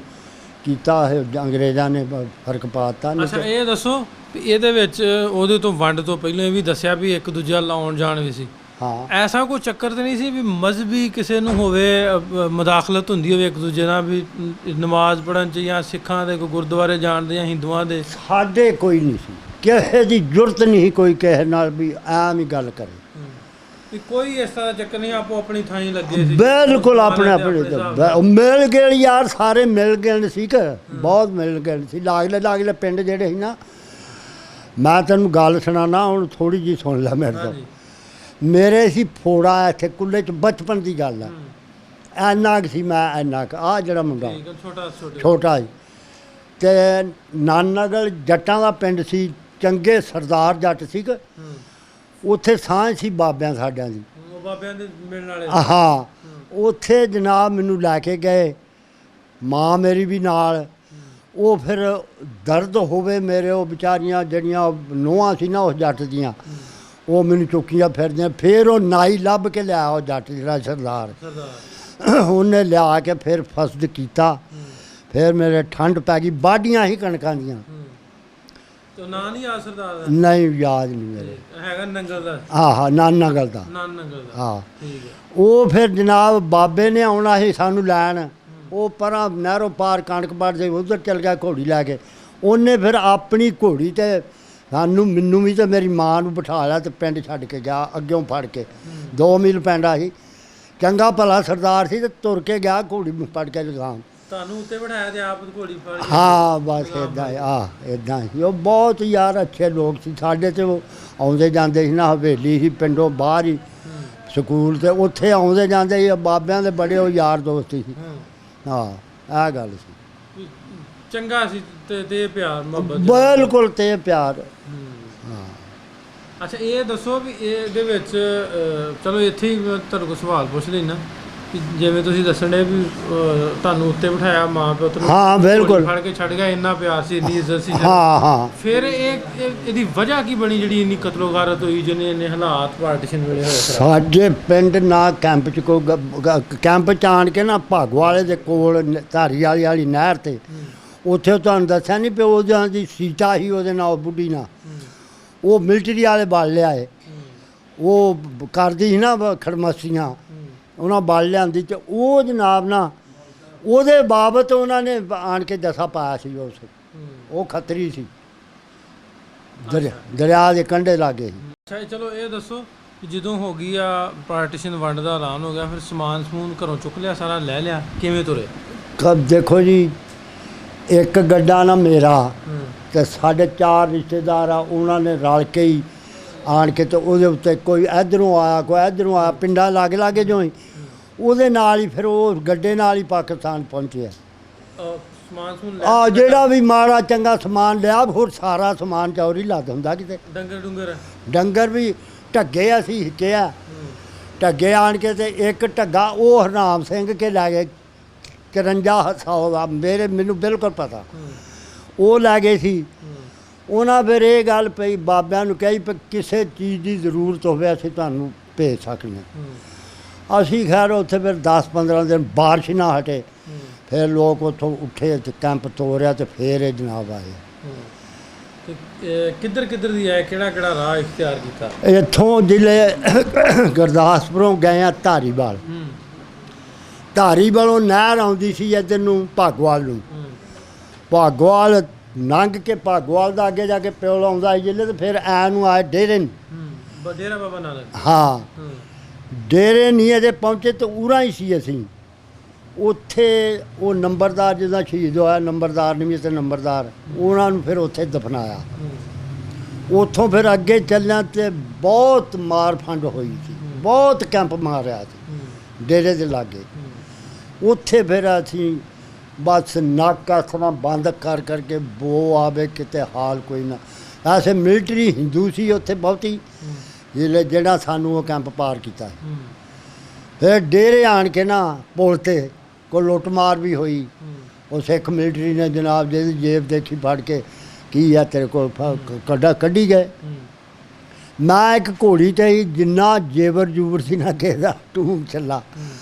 ਕੀਤਾ ਹੈ ਅੰਗਰੇਜ਼ਾਂ ਨੇ ਫਰਕ ਪਾਤਾ ਨਹੀਂ ਅੱਛਾ ਇਹ ਦੱਸੋ ਵੀ ਇਹਦੇ ਵਿੱਚ ਉਹਦੇ ਤੋਂ ਵੰਡ ਤੋਂ ਪਹਿਲਾਂ ਇਹ ਵੀ ਦੱਸਿਆ ਵੀ ਇੱਕ ਦੂਜੇ ਨਾਲ ਆਉਣ ਜਾਣ ਵੀ ਸੀ। ਹਾਂ ਐਸਾ ਕੋਈ ਚੱਕਰ ਤੇ ਨਹੀਂ ਸੀ ਵੀ ਮਜ਼ਹਬੀ ਕਿਸੇ ਨੂੰ ਹੋਵੇ ਮੁਦਾਖਲਤ ਹੁੰਦੀ ਹੋਵੇ ਇੱਕ ਦੂਜੇ ਨਾਲ ਵੀ ਨਮਾਜ਼ ਪੜ੍ਹਨ 'ਚ ਜਾਂ ਸਿੱਖਾਂ ਦੇ ਕੋਈ ਗੁਰਦੁਆਰੇ ਜਾਣ ਦੇ ਜਾਂ ਹਿੰਦੂਆਂ ਦੇ? ਸਾਡੇ ਕੋਈ ਨਹੀਂ ਸੀ, ਕਿਸੇ ਦੀ ਜ਼ਰੂਰਤ ਨਹੀਂ ਸੀ ਕੋਈ ਕਿਸੇ ਨਾਲ ਵੀ ਐਵੇਂ ਹੀ ਗੱਲ ਕਰੇ। ਵੀ ਕੋਈ ਇਸ ਤਰ੍ਹਾਂ ਦਾ ਚੱਕਰ ਨਹੀਂ, ਆਪੋ ਆਪਣੀ ਥਾਂ ਹੀ ਲੱਗੇ ਸੀ ਬਿਲਕੁਲ ਆਪਣੇ ਹਿਸਾਬ ਨਾਲ। ਆਪਣੇ ਮਿਲ ਗਏ ਯਾਰ, ਸਾਰੇ ਮਿਲ ਗਏ ਸੀ ਕਿ ਬਹੁਤ ਮਿਲ ਗਏ ਸੀ। ਲਾਗਲੇ ਪਿੰਡ ਜਿਹੜੇ ਸੀ ਨਾ, ਮੈਂ ਤੈਨੂੰ ਗੱਲ ਸੁਣਾਣਾ ਹੁਣ ਥੋੜੀ ਜੀ ਸੁਣ ਲੈ ਮੇਰੇ ਤੋਂ। ਹਾਂਜੀ। ਮੇਰੇ ਸੀ ਫੋੜਾ ਇੱਥੇ ਕੁੱਲੇ 'ਚ ਬਚਪਨ ਦੀ ਗੱਲ ਹੈ। ਇੰਨਾ ਕੁ ਸੀ ਮੈਂ, ਇੰਨਾ ਕੁ ਆਹ ਜਿਹੜਾ ਮੁੰਡਾ ਠੀਕ ਹੈ, ਛੋਟਾ ਸੀ। ਅਤੇ ਨਾਨਗਲ ਜੱਟਾਂ ਦਾ ਪਿੰਡ ਸੀ, ਚੰਗੇ ਸਰਦਾਰ ਜੱਟ ਸੀ ਕਿ ਉੱਥੇ ਸਾਂਝ ਸੀ ਬਾਬਿਆਂ ਸਾਡਿਆਂ ਦੀ। ਉਹ ਬਾਬਿਆਂ ਦੇ ਮਿਲਣ ਵਾਲੇ? ਹਾਂ, ਉੱਥੇ ਜਨਾਬ ਮੈਨੂੰ ਲੈ ਕੇ ਗਏ, ਮਾਂ ਮੇਰੀ ਵੀ ਨਾਲ। ਉਹ ਫਿਰ ਦਰਦ ਹੋਵੇ ਮੇਰੇ, ਉਹ ਵਿਚਾਰੀਆਂ ਜਿਹੜੀਆਂ ਨੂੰਹਾਂ ਸੀ ਨਾ ਉਸ ਜੱਟ ਦੀਆਂ, ਉਹ ਮੈਨੂੰ ਚੁੱਕੀਆਂ ਫਿਰਦੀਆਂ। ਫਿਰ ਉਹ ਨਾਈ ਲੱਭ ਕੇ ਲਿਆ, ਉਹ ਜੱਟ ਜਿਹੜਾ ਸਰਦਾਰ, ਉਹਨੇ ਲਿਆ ਕੇ ਫਿਰ ਫਸਦ ਕੀਤਾ। ਫਿਰ ਮੇਰੇ ਠੰਡ ਪੈ ਗਈ, ਵਾਢੀਆਂ ਹੀ ਕਣਕਾਂ ਦੀਆਂ। ਤੇ ਨਾਂ ਨਹੀਂ ਆ ਸਰਦਾਰ ਦਾ? ਨਹੀਂ ਯਾਦ ਨਹੀਂ ਮੇਰੇ। ਹੈਗਾ ਨੰਗਲ ਦਾ? ਆਹ ਨਾਨਗਲ ਦਾ। ਨੰਗਲ ਦਾ, ਹਾਂ। ਠੀਕ ਹੈ। ਉਹ ਫਿਰ ਜਨਾਬ ਬਾਬੇ ਨੇ ਆਉਣਾ ਸੀ ਸਾਨੂੰ ਲੈਣ। ਉਹ ਪਰਾਂ ਨਹਿਰੋਂ ਪਾਰ ਕਣਕ ਬਾੜ ਦੇ ਉੱਧਰ ਚਲ ਗਿਆ ਘੋੜੀ ਲੈ ਕੇ। ਉਹਨੇ ਫਿਰ ਆਪਣੀ ਘੋੜੀ 'ਤੇ ਮੈਨੂੰ ਵੀ ਤੇ ਮੇਰੀ ਮਾਂ ਨੂੰ ਬਿਠਾ ਲਿਆ ਅਤੇ ਪਿੰਡ ਛੱਡ ਕੇ ਗਿਆ, ਅੱਗਿਓਂ ਫੜ ਕੇ। 2 ਮੀਲ ਪੈਂਦਾ ਸੀ, ਚੰਗਾ ਭਲਾ ਸਰਦਾਰ ਸੀ, ਅਤੇ ਤੁਰ ਕੇ ਗਿਆ ਘੋੜੀ ਫੜ ਕੇ ਲਗਾਉਣ। ਤੁਹਾਨੂੰ ਉੱਤੇ ਬਿਠਾਇਆ ਤੇ ਆਪ ਘੋੜੀ ਫੜ ਕੇ? ਹਾਂ ਬਸ ਇੱਦਾਂ ਇੱਦਾਂ ਹੀ। ਉਹ ਬਹੁਤ ਯਾਰ ਅੱਛੇ ਲੋਕ ਸੀ ਸਾਡੇ, ਤੇ ਉਹ ਆਉਂਦੇ ਜਾਂਦੇ ਸੀ ਨਾ, ਹਵੇਲੀ ਸੀ ਪਿੰਡੋਂ ਬਾਹਰ ਹੀ ਸਕੂਲ, ਤੇ ਉੱਥੇ ਆਉਂਦੇ ਜਾਂਦੇ ਸੀ। ਬਾਬਿਆਂ ਦੇ ਬੜੇ ਉਹ ਯਾਰ ਦੋਸਤ ਸੀ। ਹਾਂ ਇਹ ਗੱਲ ਸੀ। ਚੰਗਾ ਸੀ ਤੇ ਪਿਆਰ ਮੁਹੱਬਤ ਬਿਲਕੁਲ, ਤੇ ਪਿਆਰ। ਹਾਂ। ਅੱਛਾ ਇਹ ਦੱਸੋ ਵੀ ਇਹਦੇ ਵਿੱਚ ਚਲੋ ਇੱਥੇ ਹੀ ਮੈਂ ਤੁਹਾਡੇ ਕੋਲ ਸਵਾਲ ਪੁੱਛ ਲੈਣਾ ਕਿ ਜਿਵੇਂ ਤੁਸੀਂ ਦੱਸਣ ਦੇ ਵੀ ਤੁਹਾਨੂੰ ਉੱਤੇ ਬਿਠਾਇਆ, ਮਾਂ ਪਿਓ ਨੂੰ ਹਾਂ ਬਿਲਕੁਲ ਫੜ ਕੇ ਛੱਡ ਗਿਆ, ਇੰਨਾ ਪਿਆਰ ਸੀ, ਇੰਨੀ ਇੱਜ਼ਤ ਸੀ। ਹਾਂ। ਫਿਰ ਇਹਦੀ ਵਜ੍ਹਾ ਕੀ ਬਣੀ ਜਿਹੜੀ ਇੰਨੀ ਕਤਲੋਗਾਰਤ ਹੋਈ, ਜਿਹਨੇ ਇੰਨੇ ਹਾਲਾਤ ਪਾਰਟੀਸ਼ਨ ਵੇਲੇ ਹੋਏ? ਸਾਡੇ ਪਿੰਡ ਨਾ ਕੈਂਪ 'ਚ ਕੋਈ ਕੈਂਪ 'ਚ ਆਣ ਕੇ ਨਾ ਭਾਗਵਾਲੇ ਦੇ ਕੋਲ ਧਾਰੀਵਾਲੀ ਵਾਲੀ ਨਹਿਰ 'ਤੇ, ਉੱਥੇ ਤੁਹਾਨੂੰ ਦੱਸਿਆ ਨਹੀਂ ਪਿਓ ਉਹਦਾਂ ਦੀ ਸੀਤਾ ਸੀ ਉਹਦੇ ਨਾਲ, ਬੁੱਢੀ ਨਾਲ। ਉਹ ਮਿਲਟਰੀ ਵਾਲੇ ਬਾਲ ਲਿਆਏ, ਉਹ ਕਰਦੀ ਸੀ ਨਾ ਖੜਮਸੀਆਂ, ਉਹਨਾਂ ਬਾਲ ਲਿਆਂਦੀ। ਅਤੇ ਉਹ ਜਨਾਬ ਨਾ ਉਹਦੇ ਬਾਬਤ ਉਹਨਾਂ ਨੇ ਆਣ ਕੇ ਜੱਸਾ ਪਾਇਆ ਸੀ। ਉਹ ਖੱਤਰੀ ਸੀ, ਦਰਿਆ ਦੇ ਕੰਢੇ ਲਾਗੇ ਸੀ। ਅੱਛਾ ਚਲੋ ਇਹ ਦੱਸੋ ਕਿ ਜਦੋਂ ਹੋ ਗਈ ਆ ਪਾਰਟੀਸ਼ਨ, ਵੰਡ ਦਾ ਐਲਾਨ ਹੋ ਗਿਆ, ਫਿਰ ਸਮਾਨ ਸਮੂਨ ਘਰੋਂ ਚੁੱਕ ਲਿਆ, ਸਾਰਾ ਲੈ ਲਿਆ, ਕਿਵੇਂ ਤੁਰੇ? ਦੇਖੋ ਜੀ, ਇੱਕ ਗੱਡਾ ਨਾ ਮੇਰਾ ਅਤੇ ਸਾਡੇ 4 ਰਿਸ਼ਤੇਦਾਰ ਆ, ਉਹਨਾਂ ਨੇ ਰਲ ਕੇ ਹੀ ਆਣ ਕੇ, ਅਤੇ ਉਹਦੇ ਉੱਤੇ ਕੋਈ ਇੱਧਰੋਂ ਆਇਆ, ਕੋਈ ਇੱਧਰੋਂ ਆਇਆ, ਪਿੰਡਾਂ ਲਾਗੇ ਜੋ ਹੀ, ਉਹਦੇ ਨਾਲ ਹੀ ਫਿਰ ਉਹ ਗੱਡੇ ਨਾਲ ਹੀ ਪਾਕਿਸਤਾਨ ਪਹੁੰਚਿਆ। ਸਮਾਨ ਸਮੂਨ ਜਿਹੜਾ ਵੀ ਮਾੜਾ ਚੰਗਾ ਸਮਾਨ ਲਿਆ, ਹੋਰ ਸਾਰਾ ਸਮਾਨ ਚੌਰੀ ਲੱਦ ਹੁੰਦਾ ਕਿਤੇ। ਡੰਗਰ ਵੀ ਢੱਗੇ ਅਸੀਂ ਕਿਹਾ, ਢੱਗੇ ਆਣ ਕੇ, ਅਤੇ ਇੱਕ ਢੱਗਾ ਉਹ ਹਰਨਾਮ ਸਿੰਘ ਕੇ ਲੈ ਗਏ, 5300 ਦਾ, ਮੈਨੂੰ ਬਿਲਕੁਲ ਪਤਾ। ਉਹ ਲੈ ਗਏ ਸੀ। ਉਹਨਾਂ ਫਿਰ ਇਹ ਗੱਲ ਪਈ, ਬਾਬਿਆਂ ਨੂੰ ਕਹੀ ਵੀ ਕਿਸੇ ਚੀਜ਼ ਦੀ ਜ਼ਰੂਰਤ ਹੋਵੇ ਅਸੀਂ ਤੁਹਾਨੂੰ ਭੇਜ ਸਕਦੇ। ਅਸੀਂ ਖੈਰ ਉੱਥੇ ਫਿਰ 10-15 ਦਿਨ ਬਾਰਿਸ਼ ਨਾ ਹਟੇ, ਫਿਰ ਲੋਕ ਉੱਥੋਂ ਉੱਠੇ ਅਤੇ ਕੈਂਪ ਤੋਰਿਆ, ਅਤੇ ਫਿਰ ਇਹ ਜਨਾਬ ਆਏ। ਕਿੱਧਰ ਦੀ ਆਏ, ਕਿਹੜਾ ਰਾਹ ਇਖਤਿਆਰ ਕੀਤਾ? ਇੱਥੋਂ ਜ਼ਿਲ੍ਹੇ ਗੁਰਦਾਸਪੁਰੋਂ ਗਏ ਆ ਧਾਰੀਵਾਲ। ਧਾਰੀਵਾਲੋਂ ਨਹਿਰ ਆਉਂਦੀ ਸੀ ਇੱਧਰ ਨੂੰ ਭਾਗੋਵਾਲ ਨੂੰ। ਭਾਗੋਵਾਲ ਲੰਘ ਕੇ ਭਾਗੋਵਾਲ ਦਾ ਅੱਗੇ ਜਾ ਕੇ ਪਿਓਲ ਆਉਂਦਾ ਸੀ ਜ਼ਿਲ੍ਹੇ, ਅਤੇ ਫਿਰ ਐ ਨੂੰ ਆਏ ਡੇਰੇ ਨੂੰ। ਡੇਰਾ ਬਾਬਾ ਨਾਨਕ? ਹਾਂ, ਡੇਰੇ ਨਹੀਂ ਅਜੇ ਪਹੁੰਚੇ, ਤਾਂ ਉਰਾਂ ਹੀ ਸੀ ਅਸੀਂ। ਉੱਥੇ ਉਹ ਨੰਬਰਦਾਰ ਜਿਹਦਾ ਸ਼ਹੀਦ ਹੋਇਆ, ਨੰਬਰਦਾਰ ਨਹੀਂ ਤੇ ਨੰਬਰਦਾਰ, ਉਹਨਾਂ ਨੂੰ ਫਿਰ ਉੱਥੇ ਦਫਨਾਇਆ। ਉੱਥੋਂ ਫਿਰ ਅੱਗੇ ਚੱਲਿਆ ਅਤੇ ਬਹੁਤ ਮਾਰ ਫੰਡ ਹੋਈ ਸੀ, ਬਹੁਤ ਕੈਂਪ ਮਾਰਿਆ ਸੀ ਡੇਰੇ ਦੇ ਲਾਗੇ। ਉੱਥੇ ਫਿਰ ਅਸੀਂ ਬਸ ਨੱਕ ਇਸ ਤਰ੍ਹਾਂ ਬੰਦ ਕਰਕੇ ਬੋ ਆਵੇ ਕਿਤੇ, ਹਾਲ ਕੋਈ ਨਾ। ਐਸੇ ਮਿਲਟਰੀ ਹਿੰਦੂ ਸੀ ਉੱਥੇ ਬਹੁਤੀ, ਜਿਹੜਾ ਸਾਨੂੰ ਉਹ ਕੈਂਪ ਪਾਰ ਕੀਤਾ। ਫਿਰ ਡੇਰੇ ਆਣ ਕੇ ਨਾ ਪੁਲ 'ਤੇ ਕੋਈ ਲੁੱਟਮਾਰ ਵੀ ਹੋਈ। ਉਹ ਸਿੱਖ ਮਿਲਟਰੀ ਨੇ ਜਨਾਬ ਜਿਹਦੀ ਜੇਬ ਦੇਖੀ ਫੜ ਕੇ, ਕੀ ਆ ਤੇਰੇ ਕੋਲ, ਕੱਢੀ ਗਏ। ਮੈਂ ਇੱਕ ਘੋੜੀ 'ਤੇ ਹੀ, ਜਿੰਨਾ ਜੇਵਰ ਜੂਵਰ ਸੀ ਨਾ ਕਿਸੇ ਦਾ ਟੂਮ ਚੱਲਾ,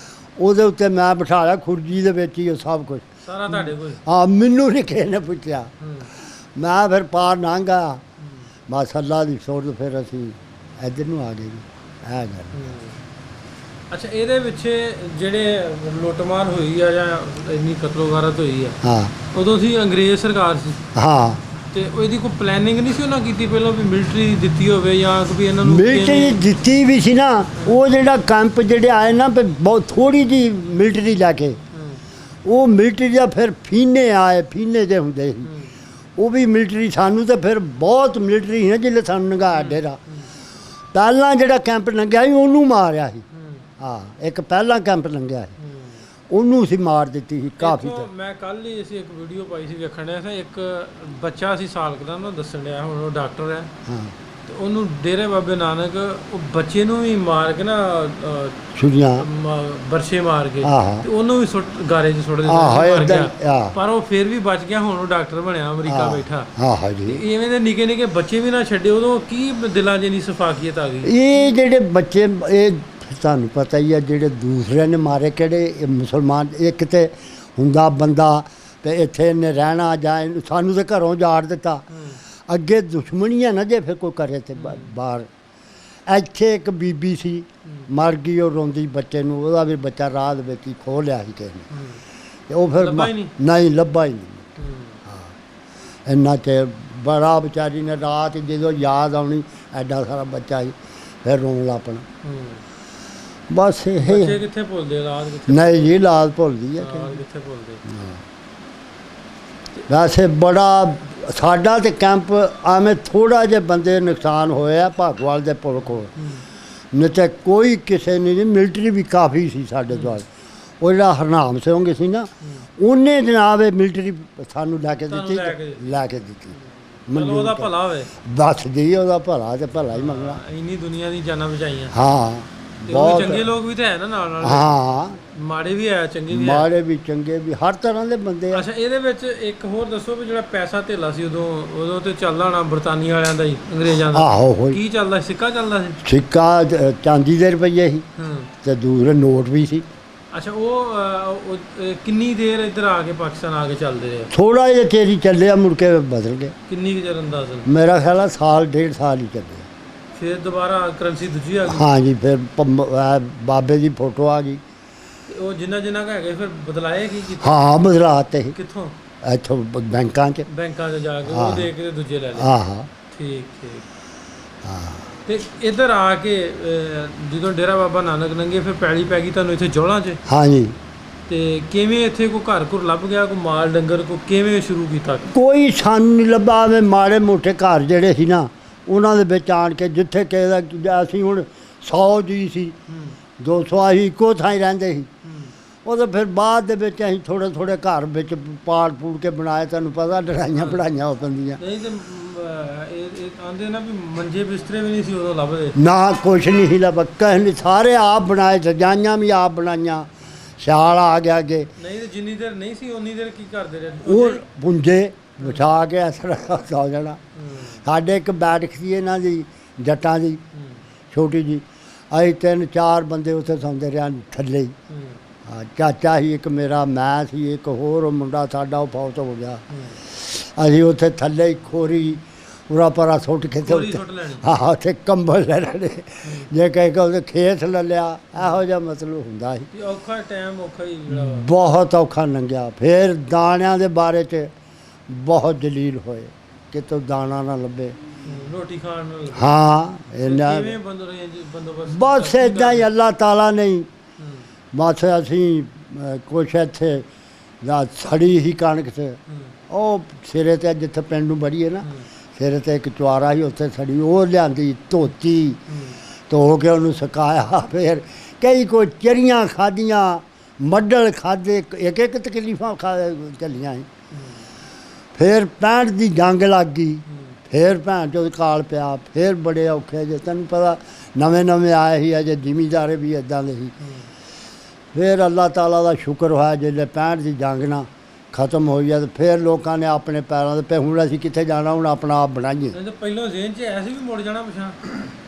ਉਹਦੇ ਉੱਤੇ ਮੈਂ ਬਿਠਾ ਲਿਆ ਖੁਰਜੀ ਦੇ ਵਿੱਚ ਹੀ ਉਹ ਸਭ ਕੁਝ। ਸਾਰਾ ਤੁਹਾਡੇ ਕੋਲ? ਹਾਂ, ਮੈਨੂੰ ਨਹੀਂ ਕਿਸੇ ਨੇ ਪੁੱਛਿਆ। ਹੂੰ। ਮੈਂ ਫਿਰ ਪਾਰ ਲੰਘ ਆਇਆ ਬਸ ਅੱਲਾ ਦੀ ਸੋਚ। ਫਿਰ ਅਸੀਂ ਇੱਧਰ ਨੂੰ ਆ ਗਏ ਜੀ। ਇਹ ਗੱਲ। ਅੱਛਾ, ਇਹਦੇ ਵਿੱਚ ਜਿਹੜੇ ਲੁੱਟਮਾਰ ਹੋਈ ਆ ਜਾਂ ਇੰਨੀ ਕਤਲੋਗਾਰਤ ਹੋਈ ਆ, ਹਾਂ ਉਦੋਂ ਸੀ ਅੰਗਰੇਜ਼ ਸਰਕਾਰ ਸੀ, ਹਾਂ। ਤੇ ਇਹਦੀ ਕੋਈ ਪਲੈਨਿੰਗ ਨਹੀਂ ਸੀ ਉਹਨਾਂ ਕੀਤੀ ਪਹਿਲਾਂ ਵੀ ਮਿਲਟਰੀ ਦਿੱਤੀ ਹੋਵੇ ਜਾਂ ਵੀ ਇਹਨਾਂ ਨੂੰ ਮਿਲਟਰੀ ਦਿੱਤੀ ਵੀ ਸੀ ਨਾ। ਉਹ ਜਿਹੜਾ ਕੈਂਪ ਜਿਹੜੇ ਆਏ ਨਾ ਬਹੁਤ ਥੋੜੀ ਜੀ ਮਿਲਟਰੀ ਲੈ ਕੇ, ਉਹ ਮਿਲਟਰੀ ਦਾ ਫਿਰ ਫੀਨੇ ਆਏ, ਫੀਨੇ ਦੇ ਹੁੰਦੇ ਸੀ ਉਹ ਵੀ ਮਿਲਟਰੀ। ਸਾਨੂੰ ਤਾਂ ਫਿਰ ਬਹੁਤ ਮਿਲਟਰੀ ਸੀ ਨਾ ਜਿਹਨੇ ਸਾਨੂੰ ਨੰਗਾਇਆ ਡੇਰਾ। ਪਹਿਲਾਂ ਜਿਹੜਾ ਕੈਂਪ ਲੰਘਿਆ ਸੀ ਉਹਨੂੰ ਮਾਰਿਆ ਸੀ। ਹਾਂ, ਇੱਕ ਪਹਿਲਾਂ ਕੈਂਪ ਲੰਘਿਆ ਸੀ ਉਹਨੂੰ ਸੀ ਮਾਰ ਦਿੱਤੀ ਸੀ ਕਾਫੀ। ਇੱਥੋਂ ਮੈਂ ਕੱਲ ਹੀ ਅਸੀਂ ਇੱਕ ਵੀਡੀਓ ਪਾਈ ਸੀ, ਵੇਖਣ ਡਿਆ ਸੀ ਇੱਕ ਬੱਚਾ ਸੀ ਸਾਲਕ ਦਾ, ਉਹਨੂੰ ਦੱਸਣ ਡਿਆ ਹੁਣ ਉਹ ਡਾਕਟਰ ਹੈ, ਹਾਂ। ਤੇ ਉਹਨੂੰ ਡੇਰੇ ਬਾਬੇ ਨਾਨਕ ਉਹ ਬੱਚੇ ਨੂੰ ਵੀ ਮਾਰ ਕੇ ਨਾ ਛੁਰੀਆਂ ਬਰਛੇ ਮਾਰ ਕੇ ਆਹਾ। ਤੇ ਉਹਨੂੰ ਵੀ ਗਾਰੇ 'ਚ ਸੁੱਟ ਆਹਾ, ਦਿੱਤਾ, ਮਰ ਏਦਾਂ ਗਿਆ। ਆਹ। ਪਰ ਉਹ ਫਿਰ ਵੀ ਬਚ ਗਿਆ, ਹੁਣ ਉਹ ਡਾਕਟਰ ਬਣਿਆ ਅਮਰੀਕਾ ਬੈਠਾ। ਹਾਂ ਜੀ। ਤੇ ਇਵੇਂ ਦੇ ਨਿੱਕੇ ਨਿੱਕੇ ਬੱਚੇ ਵੀ ਨਾ ਛੱਡੇ, ਉਦੋਂ ਕੀ ਦਿਲਾਂ 'ਚ ਇੰਨੀ ਸਫਾਕੀਅਤ ਆ ਗਈ। ਇਹ ਜਿਹੜੇ ਬੱਚੇ ਇਹ ਤੁਹਾਨੂੰ ਪਤਾ ਹੀ ਆ ਜਿਹੜੇ ਦੂਸਰਿਆਂ ਨੇ ਮਾਰੇ ਕਿਹੜੇ ਇਹ ਮੁਸਲਮਾਨ। ਇੱਕ ਤੇ ਹੁੰਦਾ ਬੰਦਾ ਤੇ ਇੱਥੇ ਇਹਨੇ ਰਹਿਣਾ ਜਾਂ ਸਾਨੂੰ ਤੇ ਘਰੋਂ ਜਾੜ ਦਿੱਤਾ। ਅੱਗੇ ਦੁਸ਼ਮਣੀਆਂ ਨਾ ਜੇ ਫਿਰ ਕੋਈ ਕਰੇ ਤੇ ਬਾਹਰ। ਇੱਥੇ ਇੱਕ ਬੀਬੀ ਸੀ ਮਰ ਗਈ, ਉਹ ਰੋਂਦੀ ਬੱਚੇ ਨੂੰ, ਉਹਦਾ ਵੀ ਬੱਚਾ ਰਾਹ ਦੇ ਵਿੱਚ ਹੀ ਖੋਹ ਲਿਆ ਸੀ ਕਿਸੇ ਨੇ, ਤੇ ਉਹ ਫਿਰ ਨਹੀਂ ਲੱਭਾ ਹੀ ਨਹੀਂ। ਹਾਂ, ਇੰਨਾ ਚਿਰ ਬੜਾ ਵਿਚਾਰੀ ਨੇ ਰਾਤ ਜਦੋਂ ਯਾਦ ਆਉਣੀ ਐਡਾ ਸਾਰਾ ਬੱਚਾ ਸੀ ਫਿਰ ਰੋਣ ਲੱਗ ਪੈਣਾ। ਬਸ ਇਹ ਬੱਚੇ ਕਿੱਥੇ ਭੁੱਲਦੇ, ਰਾਤ ਕਿੱਥੇ? ਨਹੀਂ ਜੀ, ਲਾਲ ਭੁੱਲਦੀ ਹੈ ਕਿੱਥੇ ਭੁੱਲਦੇ। ਵੈਸੇ ਬੜਾ ਸਾਡਾ ਤੇ ਕੈਂਪ ਆਵੇਂ ਥੋੜਾ ਜਿਹਾ ਬੰਦੇ ਨੁਕਸਾਨ ਹੋਇਆ ਭਾਗਵਾਲ ਦੇ ਪੁਲ ਕੋਲ, ਨਹੀਂ ਤਾਂ ਕੋਈ ਕਿਸੇ ਨੇ ਨਹੀਂ। ਮਿਲਟਰੀ ਵੀ ਕਾਫੀ ਸੀ ਸਾਡੇ ਕੋਲ। ਉਹ ਜਿਹੜਾ ਹਰਨਾਮ ਸਿੰਘ ਸੀ ਨਾ, ਉਹਨੇ ਜਨਾਬ ਇਹ ਮਿਲਟਰੀ ਸਾਨੂੰ ਲੈ ਕੇ ਦਿੱਤੀ, ਲੈ ਕੇ ਦਿੱਤੀ। ਚਲੋ ਉਹਦਾ ਭਲਾ ਹੋਵੇ ਬਸ ਜੀ, ਉਹਦਾ ਭਲਾ ਤੇ ਭਲਾ ਹੀ ਮੰਗਣਾ। ਇੰਨੀ ਦੁਨੀਆ ਦੀ ਜਾਨਾਂ ਬਚਾਈਆਂ। ਹਾਂ, ਬਹੁਤ ਚੰਗੇ ਲੋਕ ਵੀ ਤਾਂ ਹੈ ਨਾ ਨਾਲ। ਹਾਂ, ਮਾੜੇ ਵੀ ਹੈ, ਚੰਗੇ ਵੀ ਹੈ। ਮਾੜੇ ਵੀ ਚੰਗੇ ਵੀ, ਹਰ ਤਰ੍ਹਾਂ ਦੇ ਬੰਦੇ ਆ। ਅੱਛਾ, ਇਹਦੇ ਵਿੱਚ ਇੱਕ ਹੋਰ ਦੱਸੋ ਵੀ ਜਿਹੜਾ ਪੈਸਾ ਧੇਲਾ ਸੀ ਉਦੋਂ ਤੇ ਚੱਲਦਾ ਹੋਣਾ ਬਰਤਾਨੀਆ ਵਾਲਿਆਂ ਦਾ ਹੀ, ਅੰਗਰੇਜ਼ਾਂ ਦਾ। ਆਹੋ, ਕੀ ਚੱਲਦਾ, ਸਿੱਕਾ ਚੱਲਦਾ ਸੀ? ਸਿੱਕਾ ਚਾਂਦੀ ਦੇ ਰੁਪਈਏ ਸੀ ਤੇ ਦੂਸਰੇ ਨੋਟ ਵੀ ਸੀ। ਅੱਛਾ, ਉਹ ਕਿੰਨੀ ਦੇਰ ਇੱਧਰ ਆ ਕੇ ਪਾਕਿਸਤਾਨ ਆ ਕੇ ਚੱਲਦੇ ਰਹੇ? ਥੋੜਾ ਜਿਹਾ ਚਿਰ ਹੀ ਚੱਲਿਆ, ਮੁੜ ਕੇ ਬਦਲ ਗਏ। ਕਿੰਨੀ ਕੁ ਚਿਰ ਅੰਦਾਜ਼ਨ? ਮੇਰਾ ਖਿਆਲ ਆ ਸਾਲ ਡੇਢ ਸਾਲ ਹੀ ਚੱਲਿਆ। ਫਿਰ ਦੁਬਾਰਾ ਕਰੰਸੀ ਦੂਜੀ ਆ ਗਈ? ਹਾਂ ਜੀ, ਫਿਰ ਬਾਬੇ ਦੀ ਫੋਟੋ ਆ ਗਈ। ਉਹ ਜਿੰਨਾ ਜਿੰਨਾ ਕੁ ਹੈਗੇ ਫਿਰ ਬਦਲਾਏ ਕੀ ਕੀਤਾ? ਹਾਂ, ਬਦਲਾਤੇ ਸੀ ਕਿੱਥੋਂ? ਇੱਥੋਂ ਬੈਂਕਾਂ 'ਚ। ਬੈਂਕਾਂ 'ਚ ਜਾ ਕੇ ਉਹ ਦੇ ਕੇ ਦੂਜੇ ਲੈ ਲਏ? ਹਾਂ ਠੀਕ ਠੀਕ। ਹਾਂ। ਤੇ ਇੱਧਰ ਆ ਕੇ ਜਦੋਂ ਡੇਰਾ ਬਾਬਾ ਨਾਨਕ ਲੰਘੇ ਫਿਰ ਪੈਲੀ ਪੈ ਗਈ ਤੁਹਾਨੂੰ ਇੱਥੇ ਜੌਲਾਂ 'ਚ? ਹਾਂ ਜੀ। ਤੇ ਕਿਵੇਂ ਇੱਥੇ ਕੋਈ ਘਰ ਘੁਰ ਲੱਭ ਗਿਆ, ਕੋਈ ਮਾਲ ਡੰਗਰ ਕੋ ਕਿਵੇਂ ਸ਼ੁਰੂ ਕੀਤਾ? ਕੋਈ ਸਾਨੂੰ ਨਹੀਂ ਲੱਭਾ। ਐਵੇਂ ਮਾੜੇ ਮੋਟੇ ਘਰ ਜਿਹੜੇ ਸੀ ਨਾ ਉਹਨਾਂ ਦੇ ਵਿੱਚ ਆਣ ਕੇ, ਜਿੱਥੇ ਕਿਸੇ ਦਾ ਅਸੀਂ ਹੁਣ 100 ਜੀ ਸੀ, 200 ਅਸੀਂ ਇੱਕੋ ਥਾਂ ਹੀ ਰਹਿੰਦੇ ਸੀ। ਉਹ ਤਾਂ ਫਿਰ ਬਾਅਦ ਦੇ ਵਿੱਚ ਅਸੀਂ ਥੋੜ੍ਹੇ ਥੋੜ੍ਹੇ ਘਰ ਵਿੱਚ ਪਾੜ ਪੂੜ ਕੇ ਬਣਾਏ। ਤੁਹਾਨੂੰ ਪਤਾ ਲੜਾਈਆਂ ਪੜਾਈਆਂ ਹੋ ਪੈਂਦੀਆਂ। ਨਹੀਂ ਤੇ ਇਹ ਆਂਦੇ ਨਾ ਵੀ ਮੰਜੇ ਬਿਸਤਰੇ ਵੀ ਨਹੀਂ ਸੀ ਉਦੋਂ ਲੱਭਦੇ ਨਾ, ਕੁਛ ਨਹੀਂ ਸੀ ਲੱਭਾ। ਕਿਸੇ ਸਾਰੇ ਆਪ ਬਣਾਏ, ਰਜਾਈਆਂ ਵੀ ਆਪ ਬਣਾਈਆਂ। ਸਿਆਲ ਆ ਗਿਆ ਅੱਗੇ। ਨਹੀਂ ਤੇ ਜਿੰਨੀ ਦੇਰ ਨਹੀਂ ਸੀ ਉਨੀ ਦੇਰ ਕੀ ਕਰਦੇ ਰਹੇ? ਉਹ ਪੁੰਜੇ ਵਿਛਾ ਕੇ ਇਸ ਤਰ੍ਹਾਂ ਸੌ ਜਾਣਾ। ਸਾਡੇ ਇੱਕ ਬੈਠਕ ਸੀ ਇਹਨਾਂ ਦੀ, ਜੱਟਾਂ ਦੀ, ਛੋਟੀ ਜੀ। ਅਸੀਂ 3-4 ਬੰਦੇ ਉੱਥੇ ਸੌਂਦੇ ਰਿਹਾ ਥੱਲੇ ਹੀ। ਹਾਂ, ਚਾਚਾ ਸੀ ਇੱਕ ਮੇਰਾ, ਮੈਂ ਸੀ ਇੱਕ ਹੋਰ ਮੁੰਡਾ ਸਾਡਾ, ਉਹ ਫੌਤ ਹੋ ਗਿਆ। ਅਸੀਂ ਉੱਥੇ ਥੱਲੇ ਹੀ ਖੋਰੀ ਉਰਾ ਪਰਾ ਸੁੱਟ ਕੇ ਤੇ ਹਾਂ ਉੱਥੇ ਕੰਬਲ ਲੈ ਲੈਣੇ। ਜੇ ਕਹੇ ਕਿ ਉਹਦੇ ਖੇਤ ਲੈ ਲਿਆ, ਇਹੋ ਜਿਹਾ ਮਤਲਬ ਹੁੰਦਾ ਸੀ। ਔਖਾ ਟਾਈਮ, ਔਖਾ ਹੀ ਜਿਹੜਾ ਬਹੁਤ ਔਖਾ ਲੰਘਿਆ। ਫਿਰ ਦਾਣਿਆਂ ਦੇ ਬਾਰੇ 'ਚ ਬਹੁਤ ਜਲੀਲ ਹੋਏ, ਕਿਤੋਂ ਦਾਣਾ ਨਾ ਲੱਭੇ, ਰੋਟੀ ਖਾਣ ਨੂੰ। ਹਾਂ, ਇਹਨਾਂ ਬੰਦੋਬਸਤ ਬਸ ਇੱਦਾਂ ਹੀ ਅੱਲਾਹ ਤਾਲਾ ਨਹੀਂ। ਬਸ ਅਸੀਂ ਕੁਛ ਇੱਥੇ ਸੜੀ ਹੀ ਕਣਕ 'ਚ, ਉਹ ਸਿਰੇ 'ਤੇ ਜਿੱਥੇ ਪਿੰਡ ਨੂੰ ਬੜੀ ਹੈ ਨਾ, ਸਿਰੇ 'ਤੇ ਇੱਕ ਚੁਆਰਾ ਸੀ, ਉੱਥੇ ਸੜੀ ਉਹ ਲਿਆਂਦੀ, ਧੋਤੀ, ਧੋ ਕੇ ਉਹਨੂੰ ਸੁਕਾਇਆ। ਫਿਰ ਕਈ ਕੋਈ ਚਰੀਆਂ ਖਾਧੀਆਂ, ਮੱਡਲ ਖਾਧੇ, ਇੱਕ ਇੱਕ ਤਕਲੀਫਾਂ ਚੱਲੀਆਂ ਸੀ। ਫਿਰ 65 ਦੀ ਜੰਗ ਲੱਗ ਗਈ। ਫਿਰ ਭੈਣ ਚੋਦ ਕਾਲ ਪਿਆ। ਫਿਰ ਬੜੇ ਔਖੇ ਜੇ, ਤੈਨੂੰ ਪਤਾ ਨਵੇਂ ਨਵੇਂ ਆਏ ਸੀ ਅਜੇ, ਜ਼ਿਮੀਂਦਾਰੇ ਵੀ ਇੱਦਾਂ ਦੇ ਸੀ। ਫਿਰ ਅੱਲਾਹ ਤਾਲਾ ਦਾ ਸ਼ੁਕਰ ਹੋਇਆ ਜਦੋਂ 65 ਦੀ ਜੰਗ ਨਾ ਖਤਮ ਹੋਈ ਹੈ, ਤੇ ਫਿਰ ਲੋਕਾਂ ਨੇ ਆਪਣੇ ਪੈਰਾਂ 'ਤੇ ਪਏ, ਹੁਣ ਅਸੀਂ ਕਿੱਥੇ ਜਾਣਾ, ਹੁਣ ਆਪਣਾ ਆਪ ਬਣਾਈਏ। ਪਹਿਲਾਂ ਜ਼ੇਨ 'ਚ ਐਸੀ ਵੀ ਮੁੜ ਜਾਣਾ ਪਿਛਾਂ?